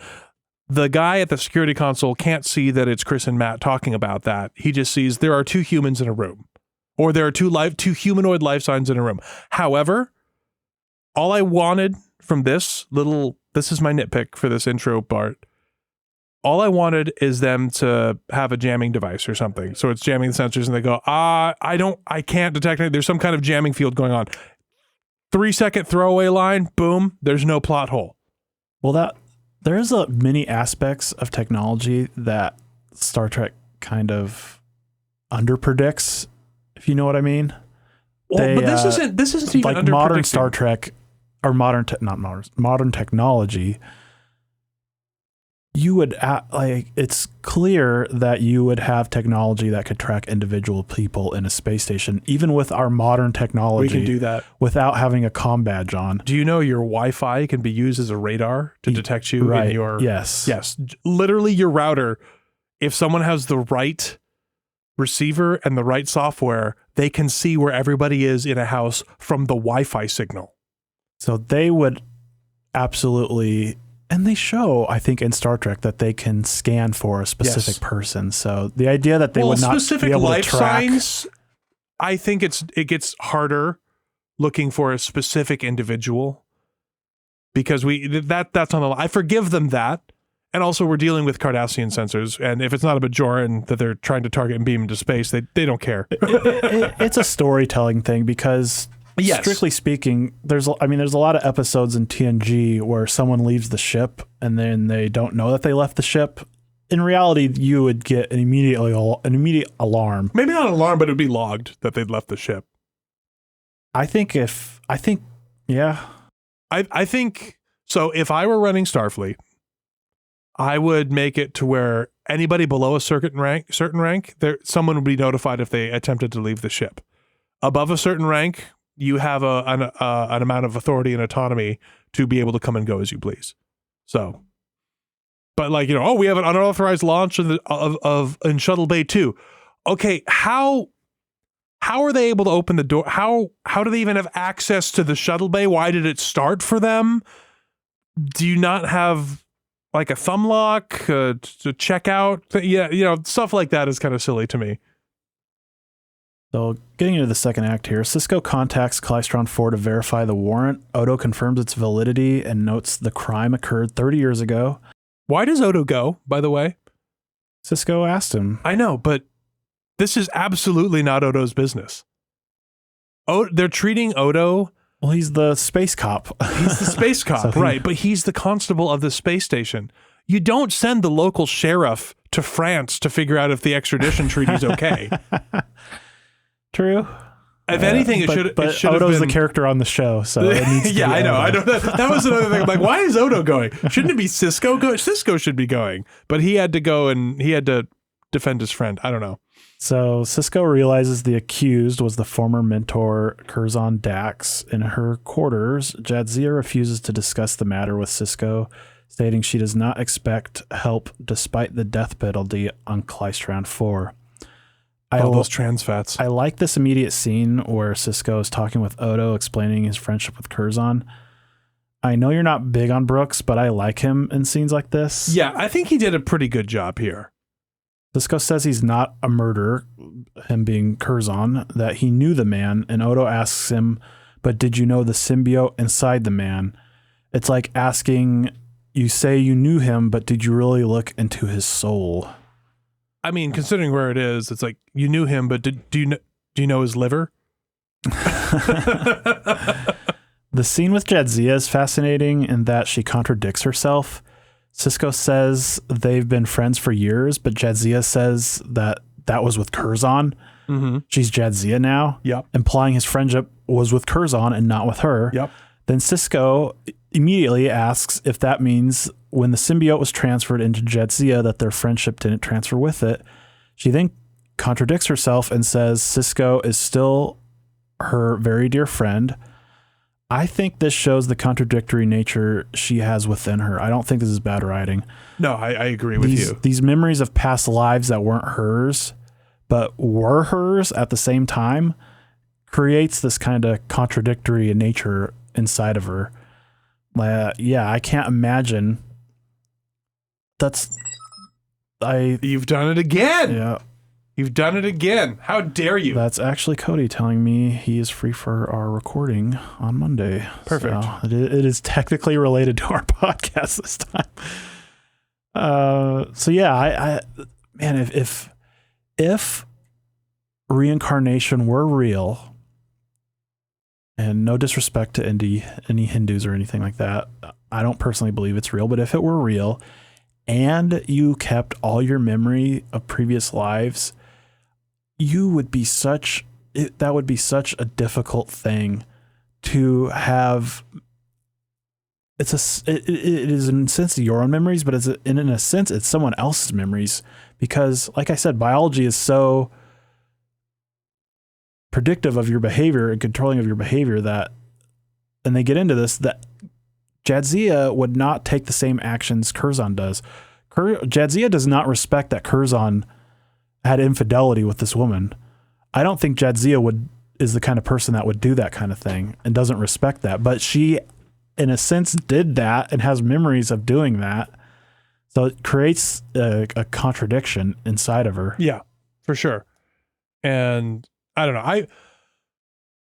the guy at the security console can't see that it's Chris and Matt talking about that. He just sees there are two humans in a room. Or there are two humanoid life signs in a room. However, all I wanted from this is my nitpick for this intro part. All I wanted is them to have a jamming device or something. So it's jamming the sensors and they go, I can't detect it. There's some kind of jamming field going on. 3-second throwaway line, boom, there's no plot hole. Well, there's many aspects of technology that Star Trek kind of underpredicts, if you know what I mean. Well, but this isn't even like modern Star Trek or modern technology. You would it's clear that you would have technology that could track individual people in a space station, even with our modern technology. We can do that without having a comm badge on. Do you know your Wi-Fi can be used as a radar to detect you in your... Yes. Literally your router, if someone has the right receiver and the right software, they can see where everybody is in a house from the Wi-Fi signal. So they would absolutely... And they show, I think, in Star Trek that they can scan for a specific person. So the idea that they would not specific be able life to track... signs, I think it gets harder looking for a specific individual because that's on the... I forgive them that. And also we're dealing with Cardassian sensors. And if it's not a Bajoran that they're trying to target and beam into space, they don't care. It's a storytelling thing because... Yes. Strictly speaking, there's a lot of episodes in TNG where someone leaves the ship and then they don't know that they left the ship. In reality, you would get an immediate alarm. Maybe not an alarm, but it'd be logged that they'd left the ship. I think so. If I were running Starfleet, I would make it to where anybody below a certain rank, someone would be notified if they attempted to leave the ship. Above a certain rank, you have an amount of authority and autonomy to be able to come and go as you please. So, but like, we have an unauthorized launch in Shuttle Bay 2. Okay, how are they able to open the door? How do they even have access to the shuttle bay? Why did it start for them? Do you not have like a thumb lock to check out? Yeah, stuff like that is kind of silly to me. So getting into the second act here, Sisko contacts Klystron 4 to verify the warrant. Odo confirms its validity and notes the crime occurred 30 years ago. Why does Odo go, by the way? Sisko asked him. I know, but this is absolutely not Odo's business. They're treating Odo... Well, he's the space cop. He's the space cop, right, but he's the constable of the space station. You don't send the local sheriff to France to figure out if the extradition treaty's okay. True. If anything, it should But Odo's the character on the show, so it needs to be I know. Odo. That was another thing. I'm like, why is Odo going? Shouldn't it be Sisko? Sisko should be going, but he had to go and he had to defend his friend. I don't know. So Sisko realizes the accused was the former mentor Curzon Dax. In her quarters, Jadzia refuses to discuss the matter with Sisko, stating she does not expect help despite the death penalty on Klystron 4. All those trans fats. I like this immediate scene where Sisko is talking with Odo, explaining his friendship with Curzon. I know you're not big on Brooks, but I like him in scenes like this. Yeah, I think he did a pretty good job here. Sisko says he's not a murderer, him being Curzon, that he knew the man, and Odo asks him, but did you know the symbiote inside the man? It's like asking, you say you knew him, but did you really look into his soul? I mean, considering where it is, it's like you knew him, but do you know his liver? The scene with Jadzia is fascinating in that she contradicts herself. Sisko says they've been friends for years, but Jadzia says that was with Curzon. Mm-hmm. She's Jadzia now, implying his friendship was with Curzon and not with her. Yep. Then Sisko immediately asks if that means when the symbiote was transferred into Jadzia that their friendship didn't transfer with it. She then contradicts herself and says Sisko is still her very dear friend. I think this shows the contradictory nature she has within her. I don't think this is bad writing. No, I agree with you. These memories of past lives that weren't hers, but were hers at the same time, creates this kind of contradictory nature inside of her. I can't imagine. You've done it again. Yeah. You've done it again. How dare you? That's actually Cody telling me he is free for our recording on Monday. Perfect. So it is technically related to our podcast this time. Man, if reincarnation were real, and no disrespect to any Hindus or anything like that, I don't personally believe it's real, but if it were real and you kept all your memory of previous lives, you would be that would be such a difficult thing to have. It is in a sense your own memories, but in a sense it's someone else's memories, because like I said, biology is so predictive of your behavior and controlling of your behavior and they get into this, that Jadzia would not take the same actions Curzon does. Jadzia does not respect that Curzon had infidelity with this woman. I don't think Jadzia is the kind of person that would do that kind of thing and doesn't respect that, but she in a sense did that and has memories of doing that. So it creates a contradiction inside of her. Yeah, for sure. And I don't know.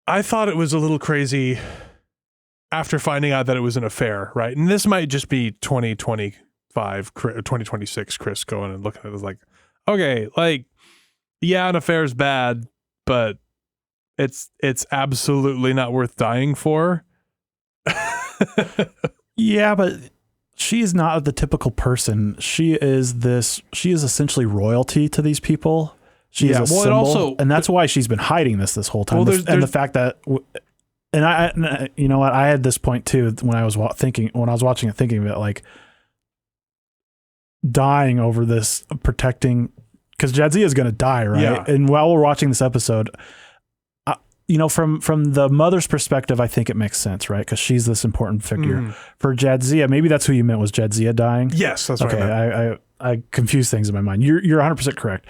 I thought it was a little crazy after finding out that it was an affair, right? And this might just be 2025, 2026 Chris going and looking at it like, okay, like, yeah, an affair is bad, but it's absolutely not worth dying for. Yeah, but she is not the typical person. She is essentially royalty to these people. She is a symbol, and that's why she's been hiding this whole time. Well, and the fact that, and I, you know what, I had this point too when I was watching it, thinking of it, like dying over this, protecting, because Jadzia is going to die, right? Yeah. And while we're watching this episode, you know, from the mother's perspective, I think it makes sense, right? Because she's this important figure. For Jadzia, maybe that's who you meant, was Jadzia dying. Yes, that's okay. Right. I confuse things in my mind. You're 100% correct.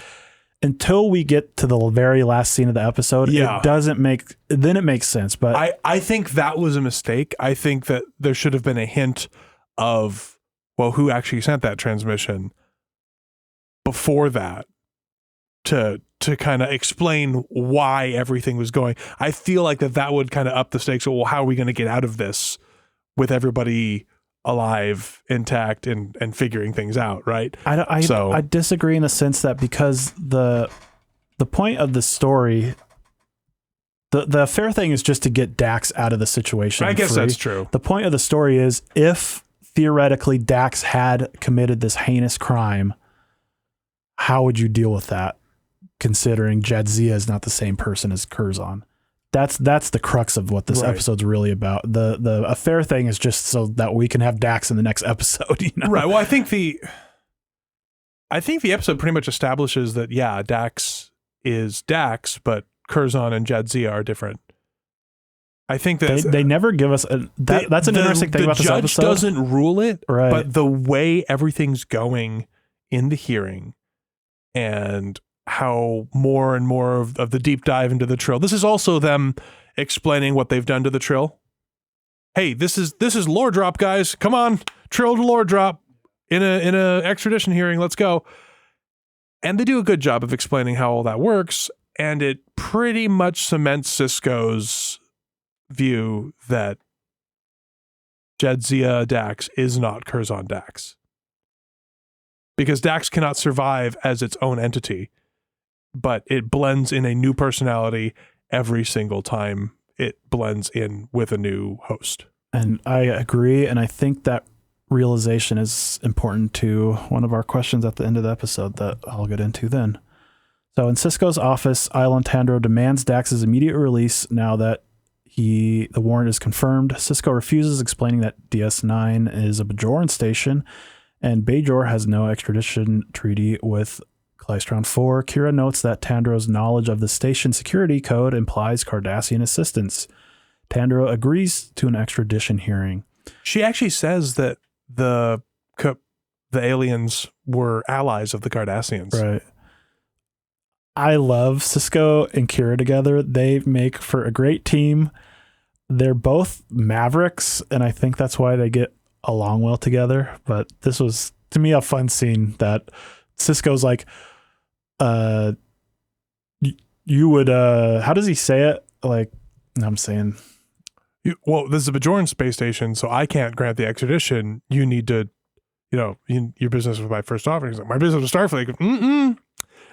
Until we get to the very last scene of the episode, then it makes sense. But I think that was a mistake. I think that there should have been a hint of, well, who actually sent that transmission before that to kind of explain why everything was going. I feel like that would kind of up the stakes. Well, how are we going to get out of this with everybody alive, intact, and figuring things out, right? I disagree in the sense that, because the point of the story, the affair thing is just to get Dax out of the situation. I guess that's true. The point of the story is, if theoretically Dax had committed this heinous crime, how would you deal with that, considering Jadzia is not the same person as Curzon? That's the crux of what this episode's really about. The affair thing is just so that we can have Dax in the next episode, you know? Right. Well, I think the episode pretty much establishes that, yeah, Dax is Dax, but Curzon and Jadzia are different. I think that they never give us that's an interesting thing about this episode. The judge doesn't rule it, right? But the way everything's going in the hearing, and how more and more of the deep dive into the Trill. This is also them explaining what they've done to the Trill. Hey, this is lore drop, guys. Come on, Trill to lore drop in a extradition hearing. Let's go. And they do a good job of explaining how all that works, and it pretty much cements Cisco's view that Jadzia Dax is not Curzon Dax, because Dax cannot survive as its own entity, but it blends in a new personality every single time it blends in with a new host. And I agree, and I think that realization is important to one of our questions at the end of the episode that I'll get into then. So in Cisco's office, Isla Tandro demands Dax's immediate release now that the warrant is confirmed. Cisco refuses, explaining that DS9 is a Bajoran station, and Bajor has no extradition treaty with Klystron 4. Kira notes that Tandro's knowledge of the station security code implies Cardassian assistance. Tandro agrees to an extradition hearing. She actually says that the aliens were allies of the Cardassians. Right. I love Cisco and Kira together. They make for a great team. They're both mavericks, and I think that's why they get along well together. But this was, to me, a fun scene that Cisco's like, you would, how does he say it? Like, I'm saying, well, this is a Bajoran space station, so I can't grant the extradition. You need to, your business with my first offer. He's like, my business with Starfleet.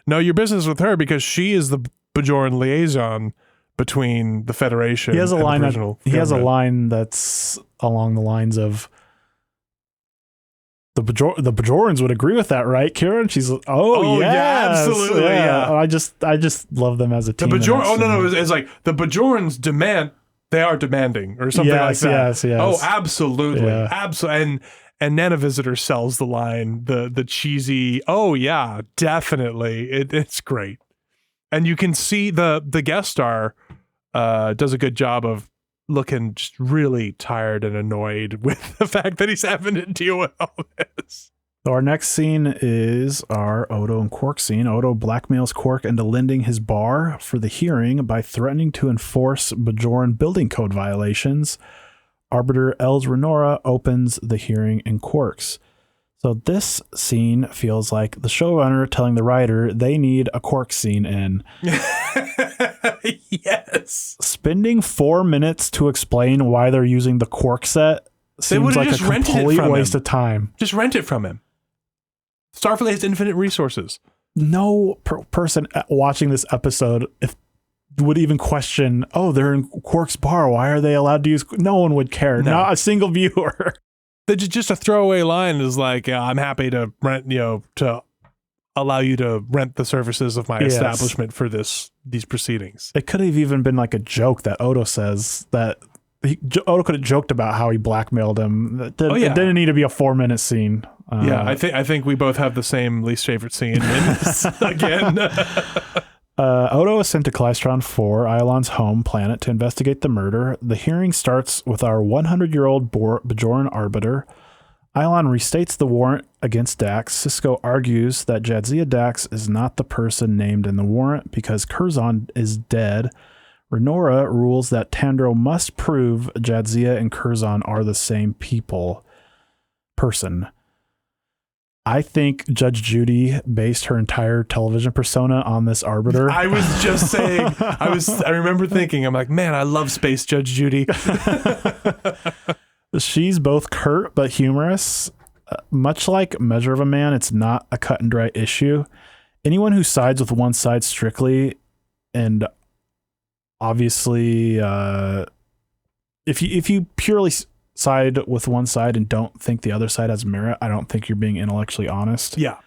No, your business with her, because she is the Bajoran liaison between the Federation. He has a and line. The original he has a line that's along the lines of, The Bajorans would agree with that, right, Kieran? She's like, yeah, yes, absolutely, yeah. I just love them as a The team. it's like the Bajorans demand, they are demanding or something like that. Yes. Oh, absolutely. Yeah. Absolutely. And Nana Visitor sells the line, the cheesy, oh yeah, definitely. It's great. And you can see the guest star does a good job of looking just really tired and annoyed with the fact that he's having to deal with all this. So our next scene is our Odo and Quark scene. Odo blackmails Quark into lending his bar for the hearing by threatening to enforce Bajoran building code violations. Arbiter Els Renora opens the hearing in Quark's. So this scene feels like the showrunner telling the writer they need a Quark scene in. Yes. Spending 4 minutes to explain why they're using the Quark set seems like a complete waste of time. Just rent it from him. Starfleet has infinite resources. No person watching this episode would even question, oh, they're in Quark's bar. Why are they allowed to use? No one would care. No. Not a single viewer. Just a throwaway line is like, I'm happy to rent, to allow you to rent the services of my establishment for these proceedings. It could have even been like a joke that Odo says that Odo could have joked about how he blackmailed him. It didn't need to be a 4-minute scene. I think we both have the same least favorite scene in this again. Odo is sent to Klystron 4, Ilon's home planet, to investigate the murder. The hearing starts with our 100-year-old Bajoran arbiter. Ilon restates the warrant against Dax. Sisko argues that Jadzia Dax is not the person named in the warrant because Curzon is dead. Renora rules that Tandro must prove Jadzia and Curzon are the same person. I think Judge Judy based her entire television persona on this arbiter. I was just saying, I remember thinking, I'm like, man, I love Space Judge Judy. She's both curt but humorous. Much like Measure of a Man, it's not a cut and dry issue. Anyone who sides with one side strictly, and obviously, if you purely side with one side and don't think the other side has merit, I don't think you're being intellectually honest. Yeah.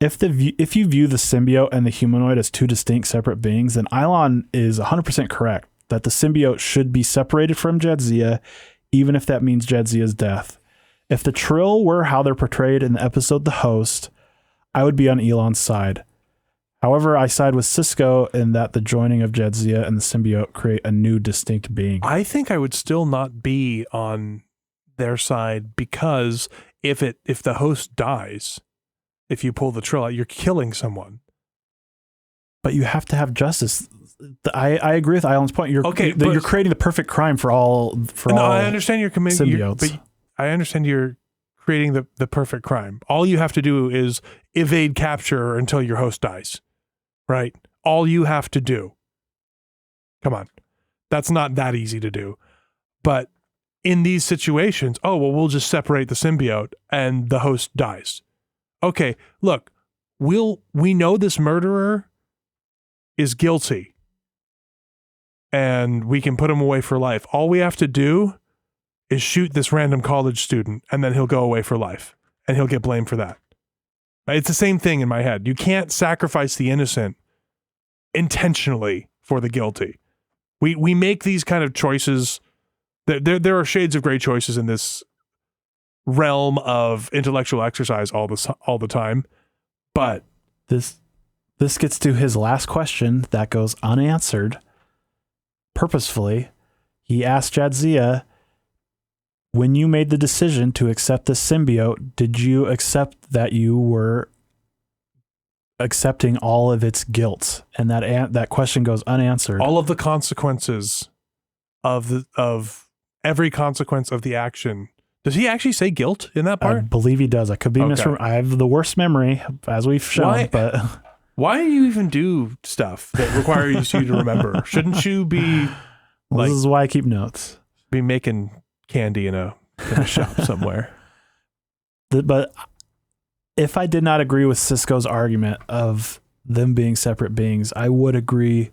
If you view the symbiote and the humanoid as two distinct separate beings, then Ilon is 100% correct that the symbiote should be separated from Jadzia, even if that means Jadzia's death. If the Trill were how they're portrayed in the episode The Host, I would be on Elon's side. However, I side with Sisko in that the joining of Jadzia and the symbiote create a new distinct being. I think I would still not be on their side because if the host dies, if you pull the Trill out, you're killing someone. But you have to have justice. I agree with Island's point. You're creating the perfect crime for all. I understand you're committing symbiotes. But I understand you're creating the perfect crime. All you have to do is evade capture until your host dies. Right? All you have to do. Come on. That's not that easy to do. But in these situations, we'll just separate the symbiote and the host dies. Okay, look, we know this murderer is guilty and we can put him away for life. All we have to do is shoot this random college student and then he'll go away for life and he'll get blamed for that. It's the same thing in my head. You can't sacrifice the innocent intentionally for the guilty. We make these kind of choices. There are shades of gray choices in this realm of intellectual exercise all the time. But this gets to his last question that goes unanswered. Purposefully, he asked Jadzia, when you made the decision to accept the symbiote, did you accept that you were accepting all of its guilt? And that question goes unanswered. All of the consequences of every consequence of the action. Does he actually say guilt in that part? I believe he does. I could be misremembering. I have the worst memory, as we've shown. Why do you even do stuff that requires you to remember? Shouldn't you be? This is why I keep notes. Be making candy in a shop somewhere. But if I did not agree with Sisko's argument of them being separate beings, I would agree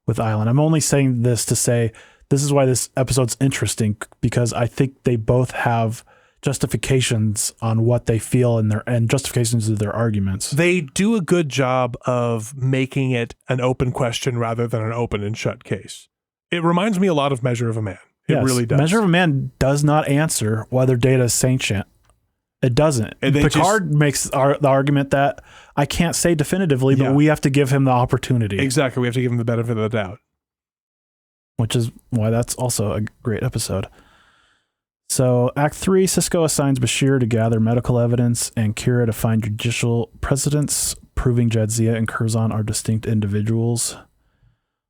with Island. I'm only saying this to say this is why this episode's interesting, because I think they both have justifications on what they feel and justifications of their arguments. They do a good job of making it an open question rather than an open and shut case. It reminds me a lot of Measure of a Man. It really does. Measure of a Man does not answer whether Data is sentient. It doesn't. And Picard makes the argument that I can't say definitively, but we have to give him the opportunity. Exactly. We have to give him the benefit of the doubt. Which is why that's also a great episode. So, Act 3, Sisko assigns Bashir to gather medical evidence and Kira to find judicial precedents proving Jadzia and Curzon are distinct individuals.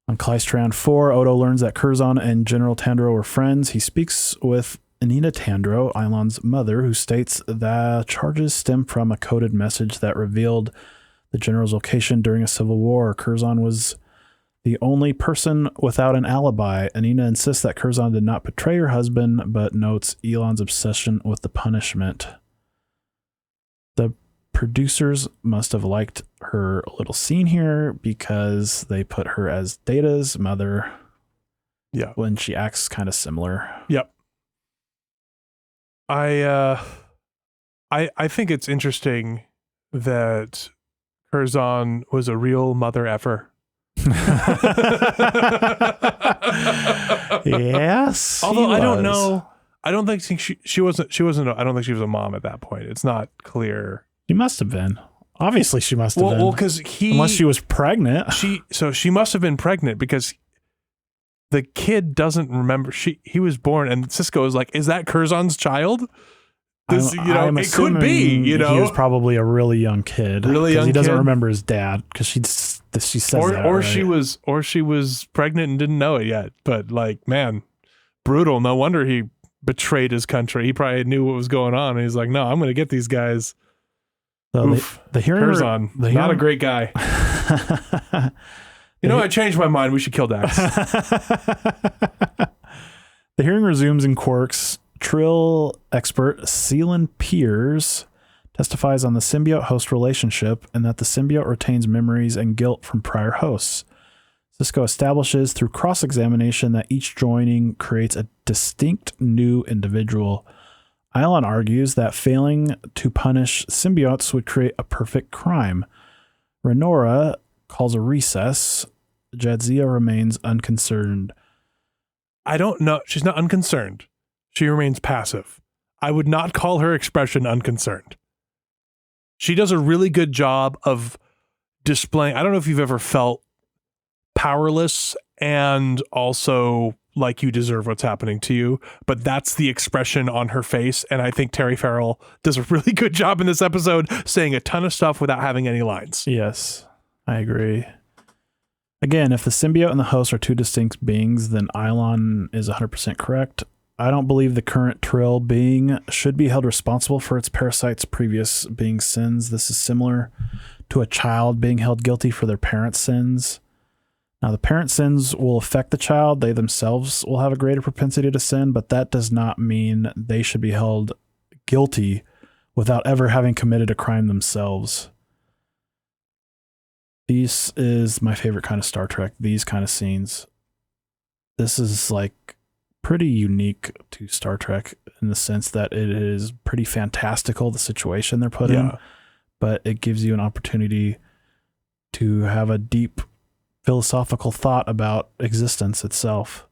On Klystron 4, Odo learns that Curzon and General Tandro are friends. He speaks with Anina Tandro, Ilon's mother, who states the charges stem from a coded message that revealed the general's location during a civil war. Curzon was the only person without an alibi. Anina insists that Curzon did not betray her husband, but notes Elon's obsession with the punishment. The producers must have liked her little scene here because they put her as Data's mother. Yeah. When she acts kind of similar. Yep. I think it's interesting that Curzon was a real mother effer. Yes. Although I don't know. I don't think she wasn't. I don't think she was a mom at that point. It's not clear. She must have been. Obviously, she must have been. Well, because unless she was pregnant. She must have been pregnant because the kid doesn't remember. He was born, and Sisko is like, "Is that Curzon's child?" It could be. He was probably a really young kid. He doesn't remember his dad because she says that. Or right? she was pregnant and didn't know it yet. But like, man, brutal. No wonder he betrayed his country. He probably knew what was going on, and he's like, "No, I'm going to get these guys." So the hearing Curzon, not a great guy. I changed my mind. We should kill Dax. The hearing resumes in Quark's. Trill expert Seelan Piers testifies on the symbiote-host relationship and that the symbiote retains memories and guilt from prior hosts. Sisko establishes through cross-examination that each joining creates a distinct new individual. Ilon argues that failing to punish symbiotes would create a perfect crime. Renora calls a recess. Jadzia remains unconcerned. I don't know. She's not unconcerned. She remains passive. I would not call her expression unconcerned. She does a really good job of displaying. I don't know if you've ever felt powerless and also like you deserve what's happening to you, but that's the expression on her face. And I think Terry Farrell does a really good job in this episode saying a ton of stuff without having any lines. Yes, I agree. Again, if the symbiote and the host are two distinct beings, then Ilon is 100% correct. I don't believe the current Trill being should be held responsible for its parasite's previous being sins. This is similar to a child being held guilty for their parents' sins. Now, the parents' sins will affect the child. They themselves will have a greater propensity to sin, but that does not mean they should be held guilty without ever having committed a crime themselves. This is my favorite kind of Star Trek, these kind of scenes. This is like pretty unique to Star Trek in the sense that it is pretty fantastical, the situation they're put in, but it gives you an opportunity to have a deep philosophical thought about existence itself.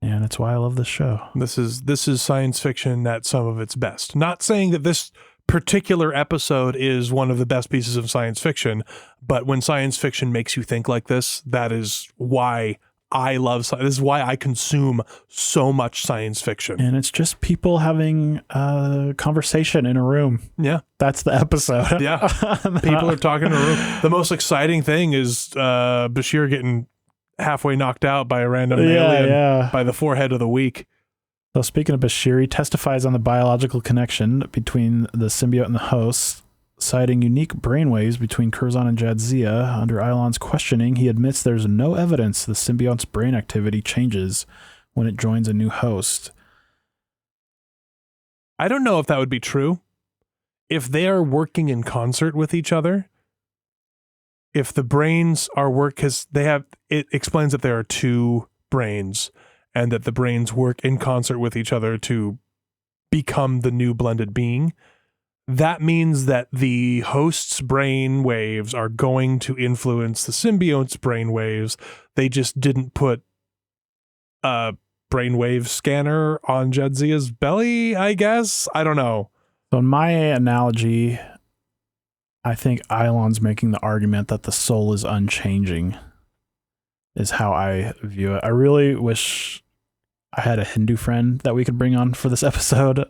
And it's why I love this show. This is science fiction at some of its best. Not saying that this particular episode is one of the best pieces of science fiction, but when science fiction makes you think like this, that is why I love science. This is why I consume so much science fiction. And it's just people having a conversation in a room. Yeah. That's the episode. Yeah. People are talking in a room. The most exciting thing is Bashir getting halfway knocked out by a random alien by the forehead of the week. So speaking of Bashir, he testifies on the biological connection between the symbiote and the host, citing unique brainwaves between Curzon and Jadzia. Under Ilon's questioning, he admits there's no evidence the symbiote's brain activity changes when it joins a new host. I don't know if that would be true. If they are working in concert with each other, if the brains are because it explains that there are two brains and that the brains work in concert with each other to become the new blended being, that means that the host's brain waves are going to influence the symbiote's brain waves. They just didn't put a brainwave scanner on Jadzia's belly, I guess. I don't know. So in my analogy, I think Ilon's making the argument that the soul is unchanging, is how I view it. I really wish I had a Hindu friend that we could bring on for this episode,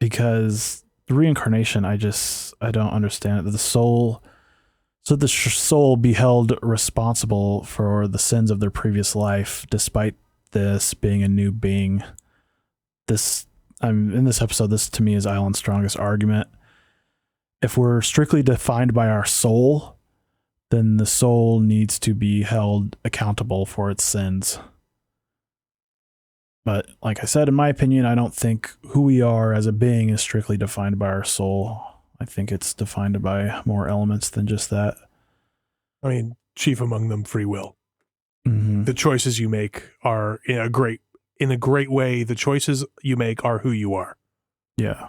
because the reincarnation, I don't understand it. The soul, so the soul be held responsible for the sins of their previous life, despite this being a new being. In this episode, this to me is Island's strongest argument. If we're strictly defined by our soul, then the soul needs to be held accountable for its sins. But like I said, in my opinion, I don't think who we are as a being is strictly defined by our soul. I think it's defined by more elements than just that. I mean, chief among them, free will. Mm-hmm. The choices you make are in a great way. The choices you make are who you are. Yeah,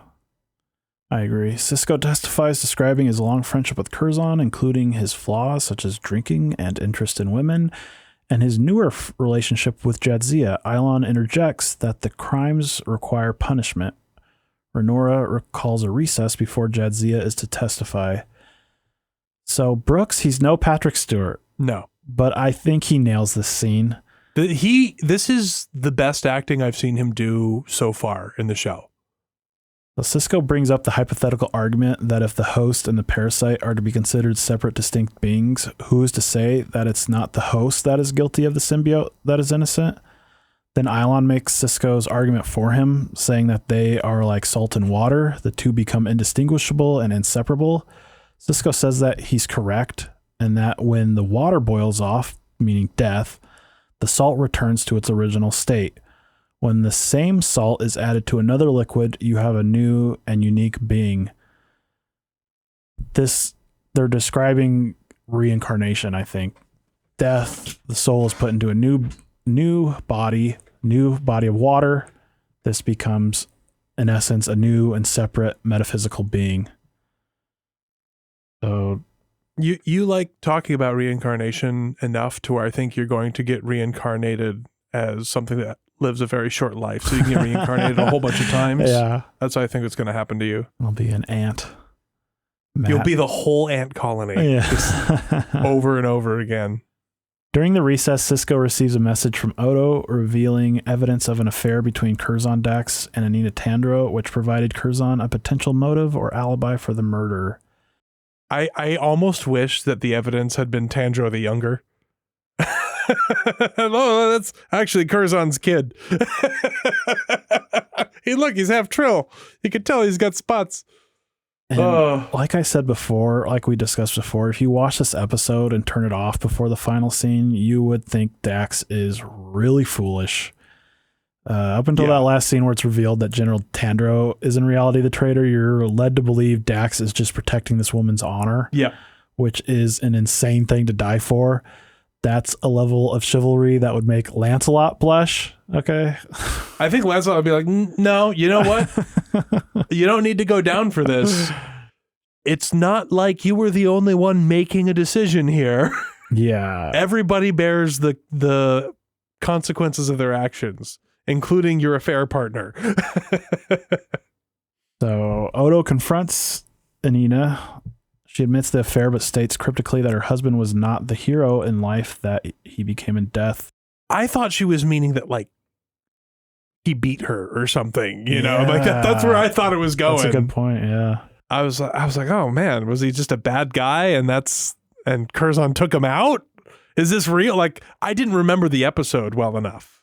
I agree. Sisko testifies describing his long friendship with Curzon, including his flaws such as drinking and interest in women, and his newer relationship with Jadzia. Ilon interjects that the crimes require punishment. Renora recalls a recess before Jadzia is to testify. So Brooks, he's no Patrick Stewart. No. But I think he nails this scene. This is the best acting I've seen him do so far in the show. So Sisko brings up the hypothetical argument that if the host and the parasite are to be considered separate, distinct beings, who is to say that it's not the host that is guilty of the symbiote that is innocent? Then Ilon makes Sisko's argument for him, saying that they are like salt and water. The two become indistinguishable and inseparable. Sisko says that he's correct, and that when the water boils off, meaning death, the salt returns to its original state. When the same salt is added to another liquid, you have a new and unique being. They're describing reincarnation, I think. Death, the soul is put into a new body of water. This becomes, in essence, a new and separate metaphysical being. So you like talking about reincarnation enough to where I think you're going to get reincarnated as something that lives a very short life, so you can get reincarnated a whole bunch of times. Yeah. That's what I think is going to happen to you. I'll be an ant. Matt. You'll be the whole ant colony. Yeah. Just over and over again. During the recess, Sisko receives a message from Odo revealing evidence of an affair between Curzon Dax and Anina Tandro, which provided Curzon a potential motive or alibi for the murder. I almost wish that the evidence had been Tandro the Younger. Oh, that's actually Curzon's kid. Hey, look, he's half Trill. You can tell he's got spots. And like I said before, like we discussed before, if you watch this episode and turn it off before the final scene, you would think Dax is really foolish. Up until that last scene where it's revealed that General Tandro is in reality the traitor, you're led to believe Dax is just protecting this woman's honor. Yeah. Which is an insane thing to die for. That's a level of chivalry that would make Lancelot blush. Okay. I think Lancelot would be like, no, you know what? You don't need to go down for this. It's not like you were the only one making a decision here. Yeah. Everybody bears the consequences of their actions, including your affair partner. So Odo confronts Anina. She admits the affair, but states cryptically that her husband was not the hero in life that he became in death. I thought she was meaning that, like, he beat her or something, you know? Like, that's where I thought it was going. That's a good point, yeah. I was like, oh, man, was he just a bad guy and Curzon took him out? Is this real? Like, I didn't remember the episode well enough.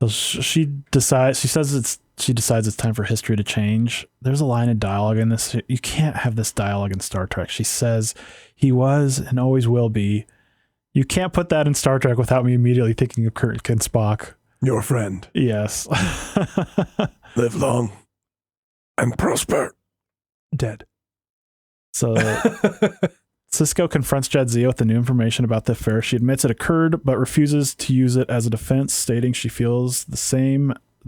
So she decides it's time for history to change. There's a line of dialogue in this. You can't have this dialogue in Star Trek. She says, he was and always will be. You can't put that in Star Trek without me immediately thinking of Kirk and Spock. Your friend. Yes. Live long and prosper. Dead. So Sisko confronts Jadzia with the new information about the affair. She admits it occurred, but refuses to use it as a defense, stating she feels the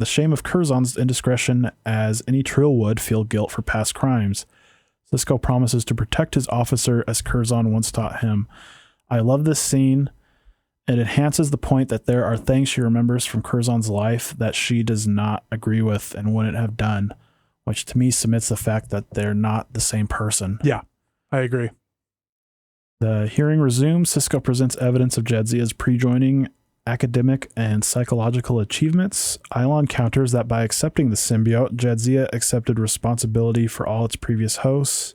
the shame of Curzon's indiscretion as any Trill would feel guilt for past crimes. Sisko promises to protect his officer as Curzon once taught him. I love this scene. It enhances the point that there are things she remembers from Curzon's life that she does not agree with and wouldn't have done, which to me submits the fact that they're not the same person. Yeah, I agree. The hearing resumes. Sisko presents evidence of Jadzia's pre-joining academic and psychological achievements. Ilon counters that by accepting the symbiote, Jadzia accepted responsibility for all its previous hosts.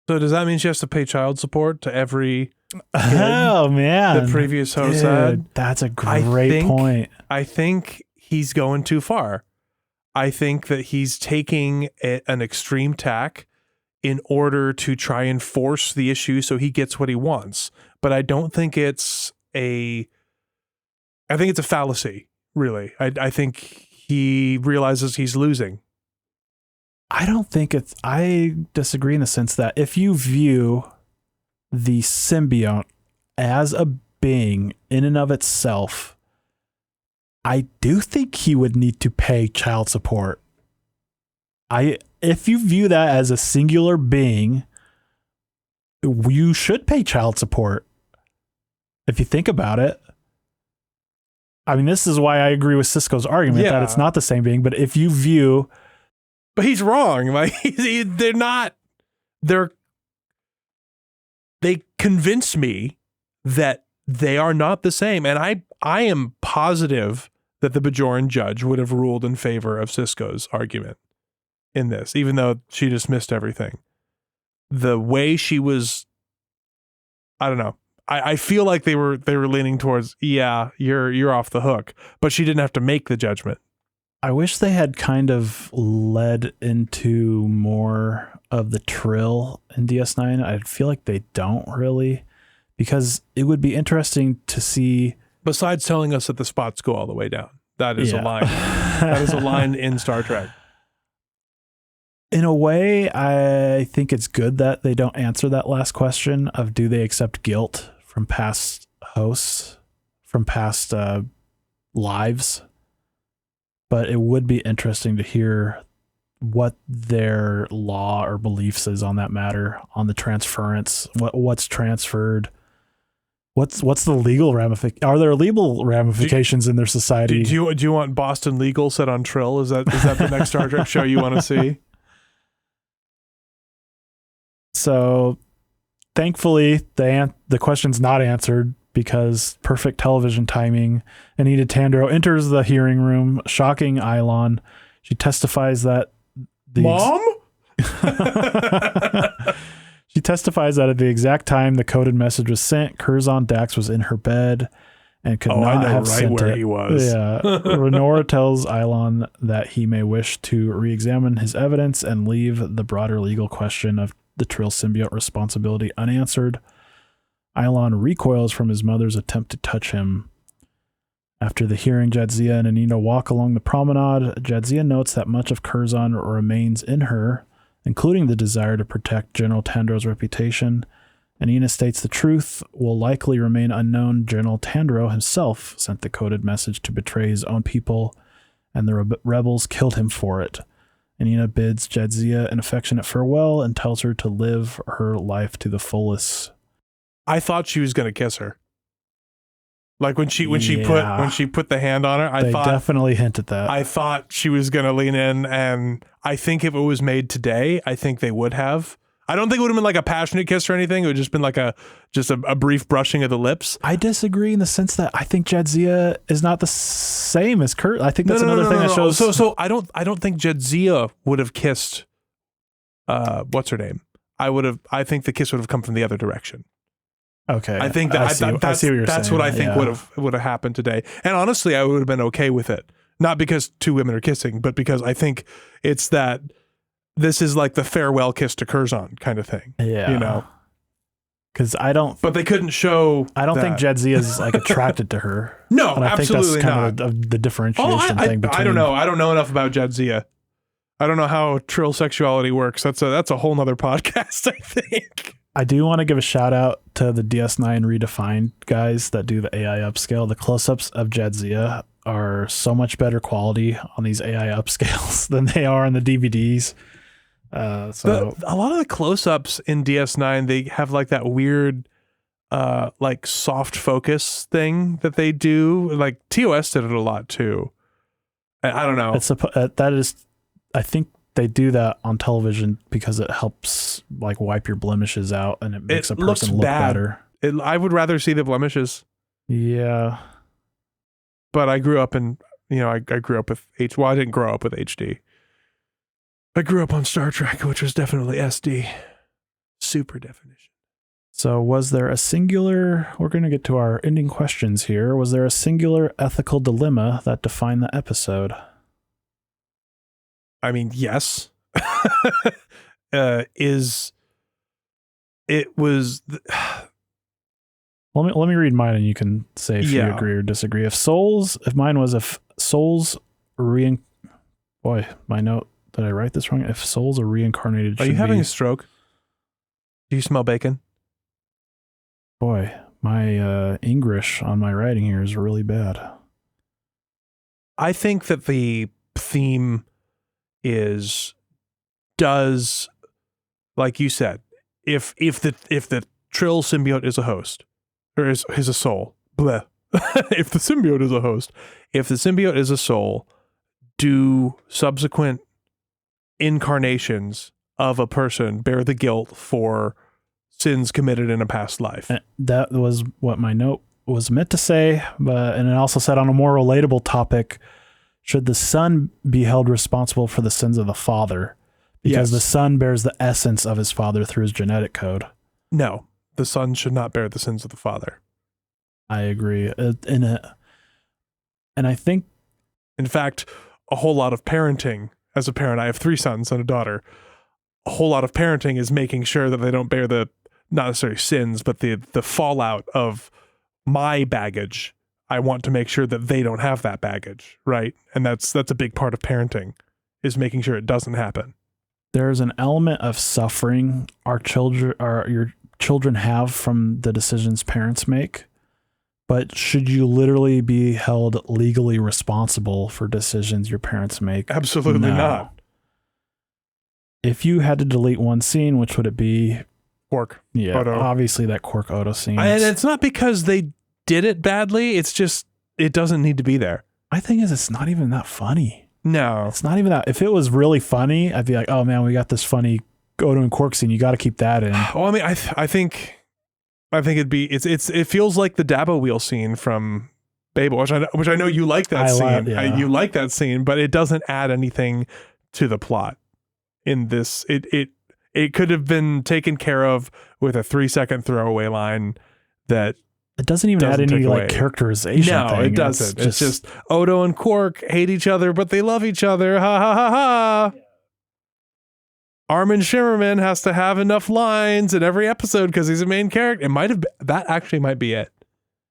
So does that mean she has to pay child support to every Oh man, the previous host had? That's a great point. I think he's going too far. I think that he's taking an extreme tack in order to try and force the issue so he gets what he wants. But I don't think it's I think it's a fallacy, really. I think he realizes he's losing. I disagree in the sense that if you view the symbiote as a being in and of itself, I do think he would need to pay child support. If you view that as a singular being, you should pay child support. If you think about it. I mean, this is why I agree with Sisko's argument that it's not the same being, but if you view... But he's wrong. Like they convince me that they are not the same. And I am positive that the Bajoran judge would have ruled in favor of Sisko's argument in this, even though she dismissed everything. The way she was, I don't know. I feel like they were leaning towards, you're off the hook, but she didn't have to make the judgment. I wish they had kind of led into more of the Trill in DS9. I feel like they don't really, because it would be interesting to see. Besides telling us that the spots go all the way down. That is a line. That is a line in Star Trek. In a way, I think it's good that they don't answer that last question of do they accept guilt from past hosts, from past lives. But it would be interesting to hear what their law or beliefs is on that matter, on the transference, what's transferred, what's the legal are there legal ramifications in their society? Do you want Boston Legal set on Trill? Is that the next Star Trek show you want to see? So, thankfully, the question's not answered. Because perfect television timing, Anita Tandro enters the hearing room, shocking Ilon. She testifies that Mom? She testifies that at the exact time the coded message was sent, Curzon Dax was in her bed and could not have sent where it. He was. Yeah. Renora tells Ilon that he may wish to re-examine his evidence and leave the broader legal question of the Trill symbiote responsibility unanswered. Ilon recoils from his mother's attempt to touch him. After the hearing, Jadzia and Anina walk along the promenade. Jadzia notes that much of Curzon remains in her, including the desire to protect General Tandro's reputation. Anina states the truth will likely remain unknown. General Tandro himself sent the coded message to betray his own people, and the rebels killed him for it. Anina bids Jadzia an affectionate farewell and tells her to live her life to the fullest. I thought she was going to kiss her. Like when she put the hand on her, They definitely hinted that. I thought she was going to lean in, and I think if it was made today, I think they would have. I don't think it would have been like a passionate kiss or anything. It would just been like a brief brushing of the lips. I disagree in the sense that I think Jadzia is not the same as Kurt. I think that's another thing that shows. So I don't think Jadzia would have kissed. What's her name? I think the kiss would have come from the other direction. Okay, I think that I see what you're that's saying. what I think would have happened today. And honestly, I would have been okay with it. Not because two women are kissing, but because I think it's that this is like the farewell kiss to Curzon kind of thing. Yeah, you know, because I don't. But they couldn't show. I don't think Jadzia is like attracted to her. No, and I absolutely think that's not. kind of the differentiation thing. Between, I don't know. I don't know enough about Jadzia. I don't know how Trill sexuality works. That's a whole nother podcast, I think. I do want to give a shout out to the DS9 Redefined guys that do the AI upscale. The close-ups of Jadzia are so much better quality on these AI upscales than they are on the DVDs. A lot of the close-ups in DS9, they have like that weird like soft focus thing that they do. Like TOS did it a lot too. I don't know. I think they do that on television because it helps like wipe your blemishes out and it makes a person look better. I would rather see the blemishes. Yeah. But I grew up in, I grew up with well, I didn't grow up with HD. I grew up on Star Trek, which was definitely SD. Super definition. So was there a singular, we're going to get to our ending questions here. Was there a singular ethical dilemma that defined the episode? I mean, yes. Let me read mine and you can say if you agree or disagree. Boy, my note, did I write this wrong? If souls are reincarnated, are you having a stroke? Do you smell bacon? Boy, my English on my writing here is really bad. I think that the theme does, like you said, if the Trill symbiote is a host, or is a soul, bleh. If the symbiote is a host, if the symbiote is a soul, do subsequent incarnations of a person bear the guilt for sins committed in a past life? That was what my note was meant to say, and it also said on a more relatable topic, should the son be held responsible for the sins of the father? Because the son bears the essence of his father through his genetic code. No, the son should not bear the sins of the father. I agree. And I think, in fact, a whole lot of parenting, as a parent, I have 3 sons and a daughter. A whole lot of parenting is making sure that they don't bear the, not necessarily sins, but the fallout of my baggage. I want to make sure that they don't have that baggage, right? And that's a big part of parenting, is making sure it doesn't happen. There's an element of suffering your children have from the decisions parents make, but should you literally be held legally responsible for decisions your parents make? Absolutely not. If you had to delete one scene, which would it be? Quark. Yeah, Odo. Obviously that Quark Odo scene. And it's not because they did it badly. It's just, it doesn't need to be there. My thing is, it's not even that funny. No. It's not even that. If it was really funny, I'd be like, oh man, we got this funny Odo and Quark scene. You got to keep that in. Well, I mean, I think it'd be, it feels like the Dabo wheel scene from Babel, which I know you like that scene. You like that scene, but it doesn't add anything to the plot in this. It could have been taken care of with a 3-second throwaway line that it doesn't even add any like characterization. No, it doesn't. It's just Odo and Quark hate each other, but they love each other. Ha ha ha ha. Armin Shimmerman has to have enough lines in every episode because he's a main character. That actually might be it.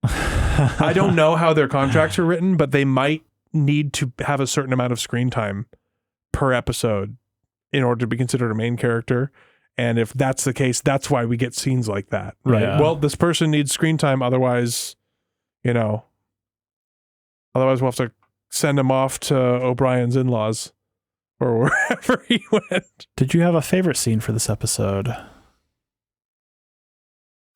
I don't know how their contracts are written, but they might need to have a certain amount of screen time per episode in order to be considered a main character. And if that's the case, that's why we get scenes like that, right? Yeah. Well, this person needs screen time. Otherwise, we'll have to send him off to O'Brien's in-laws or wherever he went. Did you have a favorite scene for this episode?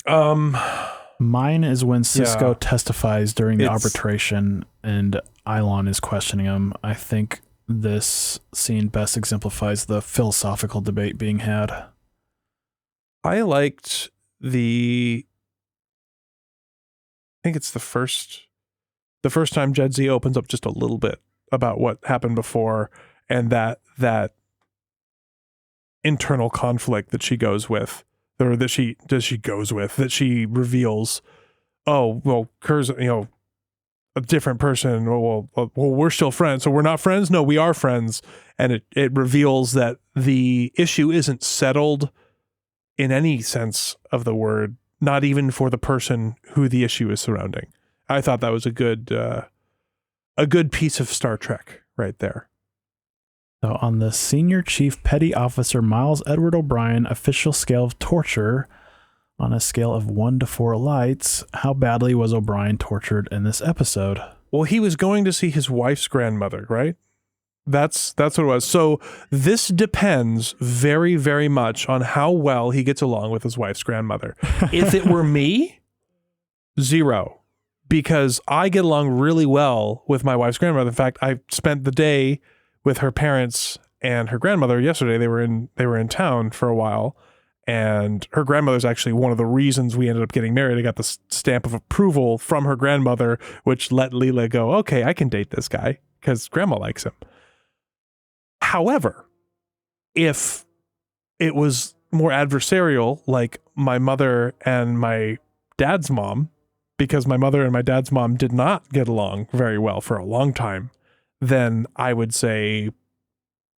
Mine is when Sisko testifies during the arbitration and Ilon is questioning him. I think this scene best exemplifies the philosophical debate being had. I liked I think it's the first time Jedzia opens up just a little bit about what happened before, and that internal conflict that she reveals. Oh, well, Kur's, a different person. Well, we're still friends. So we're not friends? No, we are friends. And it reveals that the issue isn't settled in any sense of the word, not even for the person who the issue is surrounding. I thought that was a good piece of Star Trek right there. So on the Senior Chief Petty Officer Miles Edward O'Brien official scale of torture, on a scale of 1 to 4 lights, how badly was O'Brien tortured in this episode? Well, he was going to see his wife's grandmother, right? That's what it was. So this depends very, very much on how well he gets along with his wife's grandmother. If it were me, 0, because I get along really well with my wife's grandmother. In fact, I spent the day with her parents and her grandmother yesterday. They were in town for a while, and her grandmother's actually one of the reasons we ended up getting married. I got the stamp of approval from her grandmother, which let Leela go, okay, I can date this guy because grandma likes him. However, if it was more adversarial, like my mother and my dad's mom, because my mother and my dad's mom did not get along very well for a long time, then I would say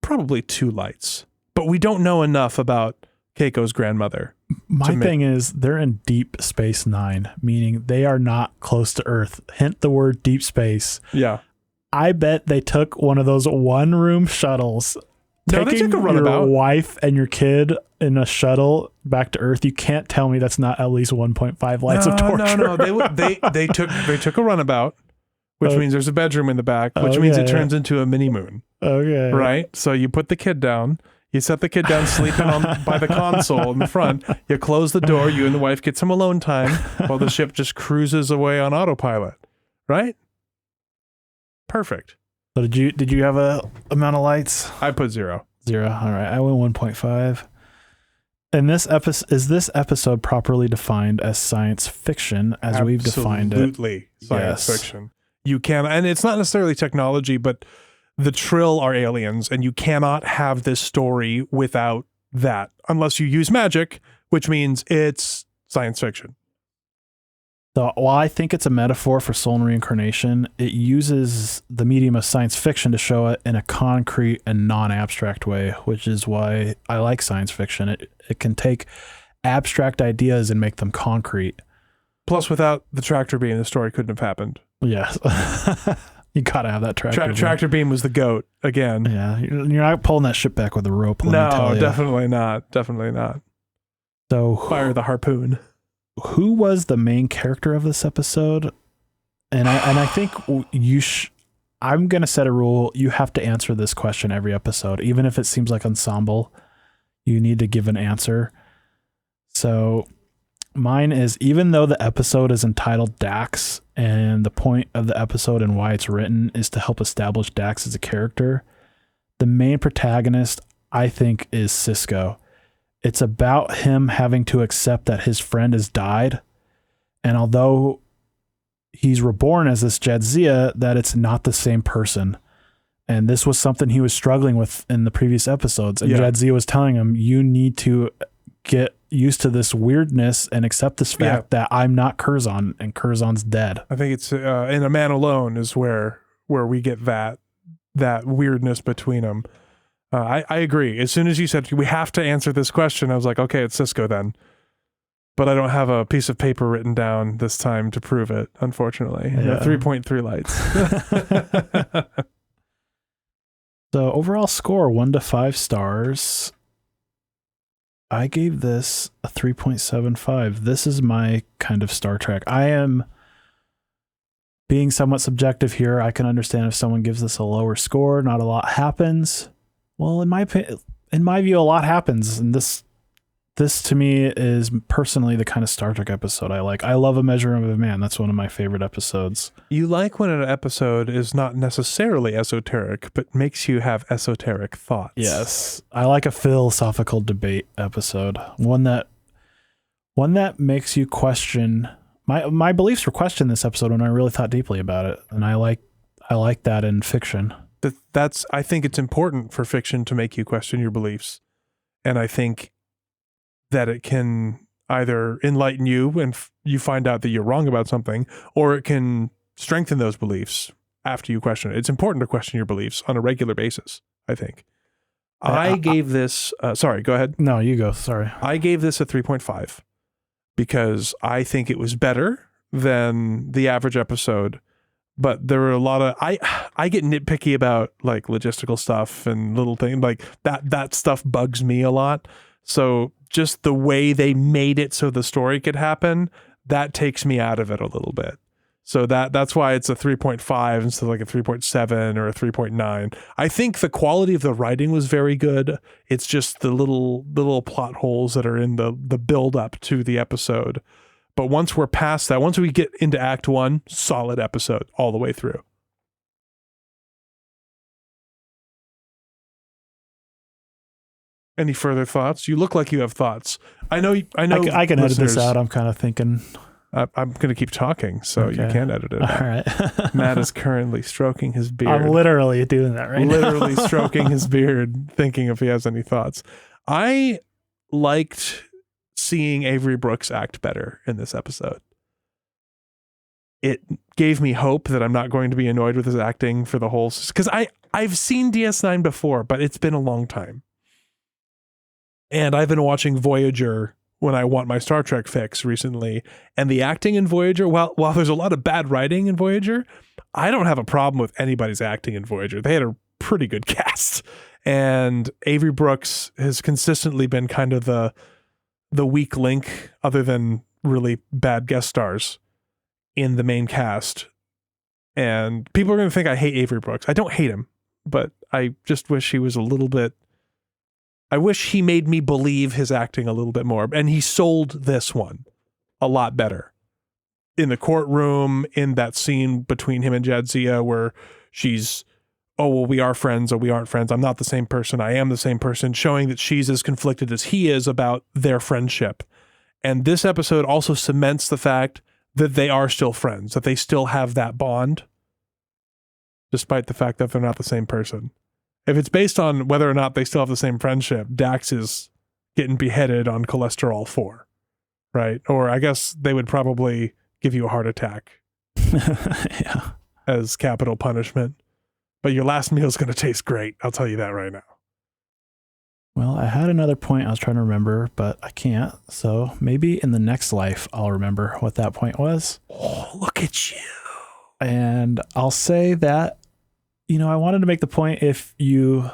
probably 2 lights. But we don't know enough about Keiko's grandmother. My thing is, they're in Deep Space Nine, meaning they are not close to Earth. Hint the word deep space. Yeah. I bet they took one of those one-room shuttles. No, they took a runabout. Your wife and your kid in a shuttle back to Earth. You can't tell me that's not at least 1.5 lights of torture. No. They took a runabout, which means there's a bedroom in the back, which means it turns into a mini moon. Okay. Right. So you put the kid down. You set the kid down sleeping by the console in the front. You close the door. You and the wife get some alone time while the ship just cruises away on autopilot. Right. Perfect. So did you have a amount of lights? I put 0. 0. All right. I went 1.5. And is this episode properly defined as science fiction as we've defined it? Absolutely science fiction. You can, and it's not necessarily technology, but the Trill are aliens, and you cannot have this story without that unless you use magic, which means it's science fiction. So while I think it's a metaphor for soul and reincarnation, it uses the medium of science fiction to show it in a concrete and non-abstract way, which is why I like science fiction. It can take abstract ideas and make them concrete. Plus, without the tractor beam, the story couldn't have happened. Yes. You gotta have that tractor beam. Tractor beam was the goat, again. Yeah, you're not pulling that ship back with a rope. No, definitely not. Definitely not. So fire the harpoon. Who was the main character of this episode? And I think I'm going to set a rule. You have to answer this question every episode. Even if it seems like ensemble, you need to give an answer. So mine is, even though the episode is entitled Dax, and the point of the episode and why it's written is to help establish Dax as a character, the main protagonist, I think, is Sisko. It's about him having to accept that his friend has died. And although he's reborn as this Jadzia, that it's not the same person. And this was something he was struggling with in the previous episodes. And Jadzia was telling him, you need to get used to this weirdness and accept this fact that I'm not Curzon and Curzon's dead. I think it's in A Man Alone is where we get that weirdness between them. I agree. As soon as you said we have to answer this question, I was like, okay, it's Sisko then. But I don't have a piece of paper written down this time to prove it, unfortunately. Yeah. 3.3 lights. So overall score, 1 to 5 stars. I gave this a 3.75. This is my kind of Star Trek. I am being somewhat subjective here. I can understand if someone gives this a lower score, not a lot happens. Well, in my view, a lot happens, and this to me is personally the kind of Star Trek episode I like. I love A Measure of a Man. That's one of my favorite episodes. You like when an episode is not necessarily esoteric, but makes you have esoteric thoughts. Yes, I like a philosophical debate episode. One that makes you question. My beliefs were questioned this episode when I really thought deeply about it, and I like that in fiction. I think it's important for fiction to make you question your beliefs. And I think that it can either enlighten you and you find out that you're wrong about something, or it can strengthen those beliefs after you question it. It's important to question your beliefs on a regular basis, I think. I gave this, sorry, go ahead. No, you go, sorry. I gave this a 3.5 because I think it was better than the average episode. But there were a lot of, I get nitpicky about like logistical stuff and little things like that stuff bugs me a lot. So just the way they made it so the story could happen, that takes me out of it a little bit. So that's why it's a 3.5 instead of like a 3.7 or a 3.9. I think the quality of the writing was very good. It's just the little plot holes that are in the build up to the episode. But once we're past that, once we get into Act 1, solid episode all the way through. Any further thoughts? You look like you have thoughts. I know. I can edit this out. I'm kind of thinking. I'm going to keep talking, so Okay. you can edit it out. All right. Matt is currently stroking his beard. I'm literally doing that right now. Literally stroking his beard, thinking if he has any thoughts. I liked seeing Avery Brooks act better in this episode. It gave me hope that I'm not going to be annoyed with his acting for the whole... Because I've seen DS9 before, but it's been a long time. And I've been watching Voyager when I want my Star Trek fix recently. And the acting in Voyager, while there's a lot of bad writing in Voyager, I don't have a problem with anybody's acting in Voyager. They had a pretty good cast. And Avery Brooks has consistently been kind of the weak link, other than really bad guest stars, in the main cast. And people are going to think I hate Avery Brooks. I don't hate him, but I just wish he was a little bit... I wish he made me believe his acting a little bit more. And he sold this one a lot better. In the courtroom, in that scene between him and Jadzia where she's, oh, well, we are friends or we aren't friends. I'm not the same person. I am the same person, showing that she's as conflicted as he is about their friendship. And this episode also cements the fact that they are still friends, that they still have that bond, despite the fact that they're not the same person. If it's based on whether or not they still have the same friendship, Dax is getting beheaded on cholesterol 4, right? Or I guess they would probably give you a heart attack Yeah. as capital punishment. But your last meal is going to taste great. I'll tell you that right now. Well, I had another point I was trying to remember, but I can't. So maybe in the next life, I'll remember what that point was. Oh, look at you. And I'll say that, you know, I wanted to make the point, if you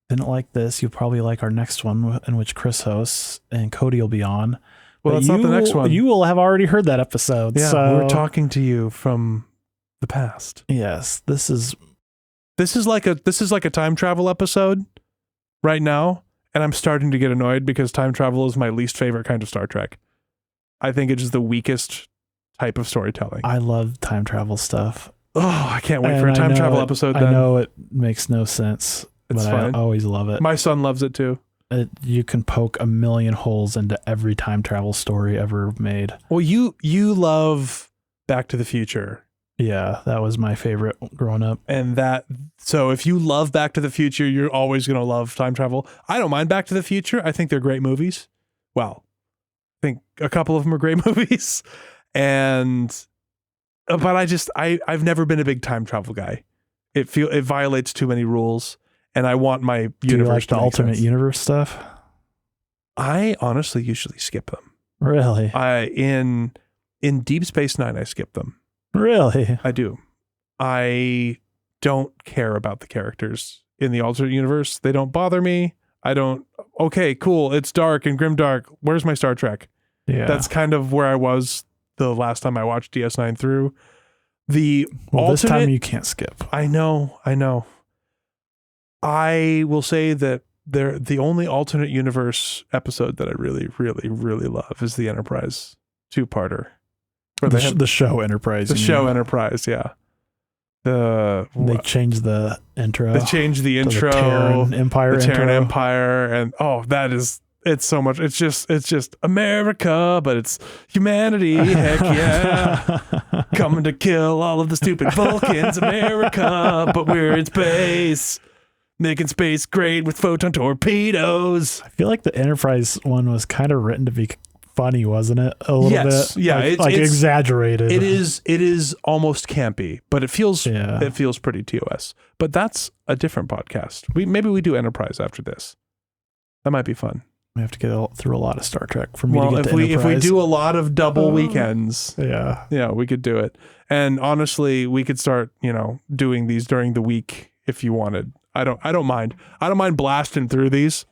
didn't like this, you'll probably like our next one, in which Chris hosts and Cody will be on. Well, But that's not the next one. You will have already heard that episode. Yeah, so we're talking to you from the past. Yes, this is like a time travel episode right now, and I'm starting to get annoyed because time travel is my least favorite kind of Star Trek. I think it is the weakest type of storytelling. I love time travel stuff. Oh, I can't wait for a time travel episode then. I know it makes no sense, It's but fine. I always love it. My son loves it too. You can poke a million holes into every time travel story ever made. Well, you love Back to the Future. Yeah, that was my favorite growing up. And so if you love Back to the Future, you're always going to love time travel. I don't mind Back to the Future. I think they're great movies. Well, I think a couple of them are great movies. But I've never been a big time travel guy. It violates too many rules, and I want my Do you universe like to the make alternate sense. universe stuff? I honestly usually skip them. Really? In Deep Space Nine, I skip them. Really? I do. I don't care about the characters in the alternate universe. They don't bother me. I don't. Okay, cool. It's dark and grimdark. Where's my Star Trek? Yeah. That's kind of where I was the last time I watched DS9 through. This time you can't skip. I know. I will say that the only alternate universe episode that I really, really, really love is the Enterprise 2-parter. The show Enterprise. The show Enterprise, yeah. They changed the intro. They changed the intro. The Terran Empire. The Terran intro. Empire, and it's so much. It's just America, but it's humanity. Heck yeah. Coming to kill all of the stupid Vulcans, America, but we're in space. Making space great with photon torpedoes. I feel like the Enterprise one was kind of written to be funny, wasn't it? A little bit. Yeah. It's It's exaggerated. It is almost campy, but it feels pretty TOS. But that's a different podcast. Maybe we do Enterprise after this. That might be fun. We have to get through a lot of Star Trek for me to get to Enterprise. If we do a lot of double weekends, yeah, we could do it. And honestly, we could start, doing these during the week if you wanted. I don't mind. I don't mind blasting through these,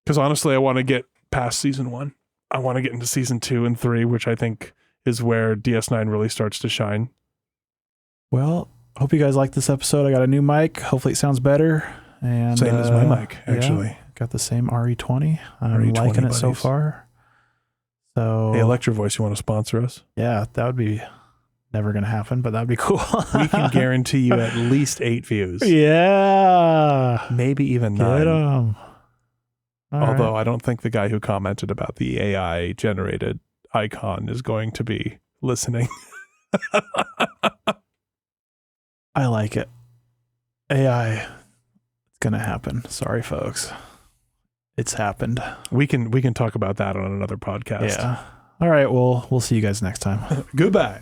because honestly, I want to get past season 1. I want to get into season 2 and 3, which I think is where DS9 really starts to shine. Well, hope you guys like this episode. I got a new mic. Hopefully it sounds better. And Same as my mic, actually. Yeah, got the same RE20. I'm RE20 liking it buddies. so far. So Hey, Electro Voice, you want to sponsor us? yeah, that would be never going to happen, but that'd be cool. We can guarantee you at least 8 views. Yeah. Maybe even Get 9. 'em. All Although right. I don't think the guy who commented about the AI generated icon is going to be listening. I like it. AI, it's going to happen. Sorry, folks. It's happened. We can talk about that on another podcast. Yeah. All right. Well, we'll see you guys next time. Goodbye.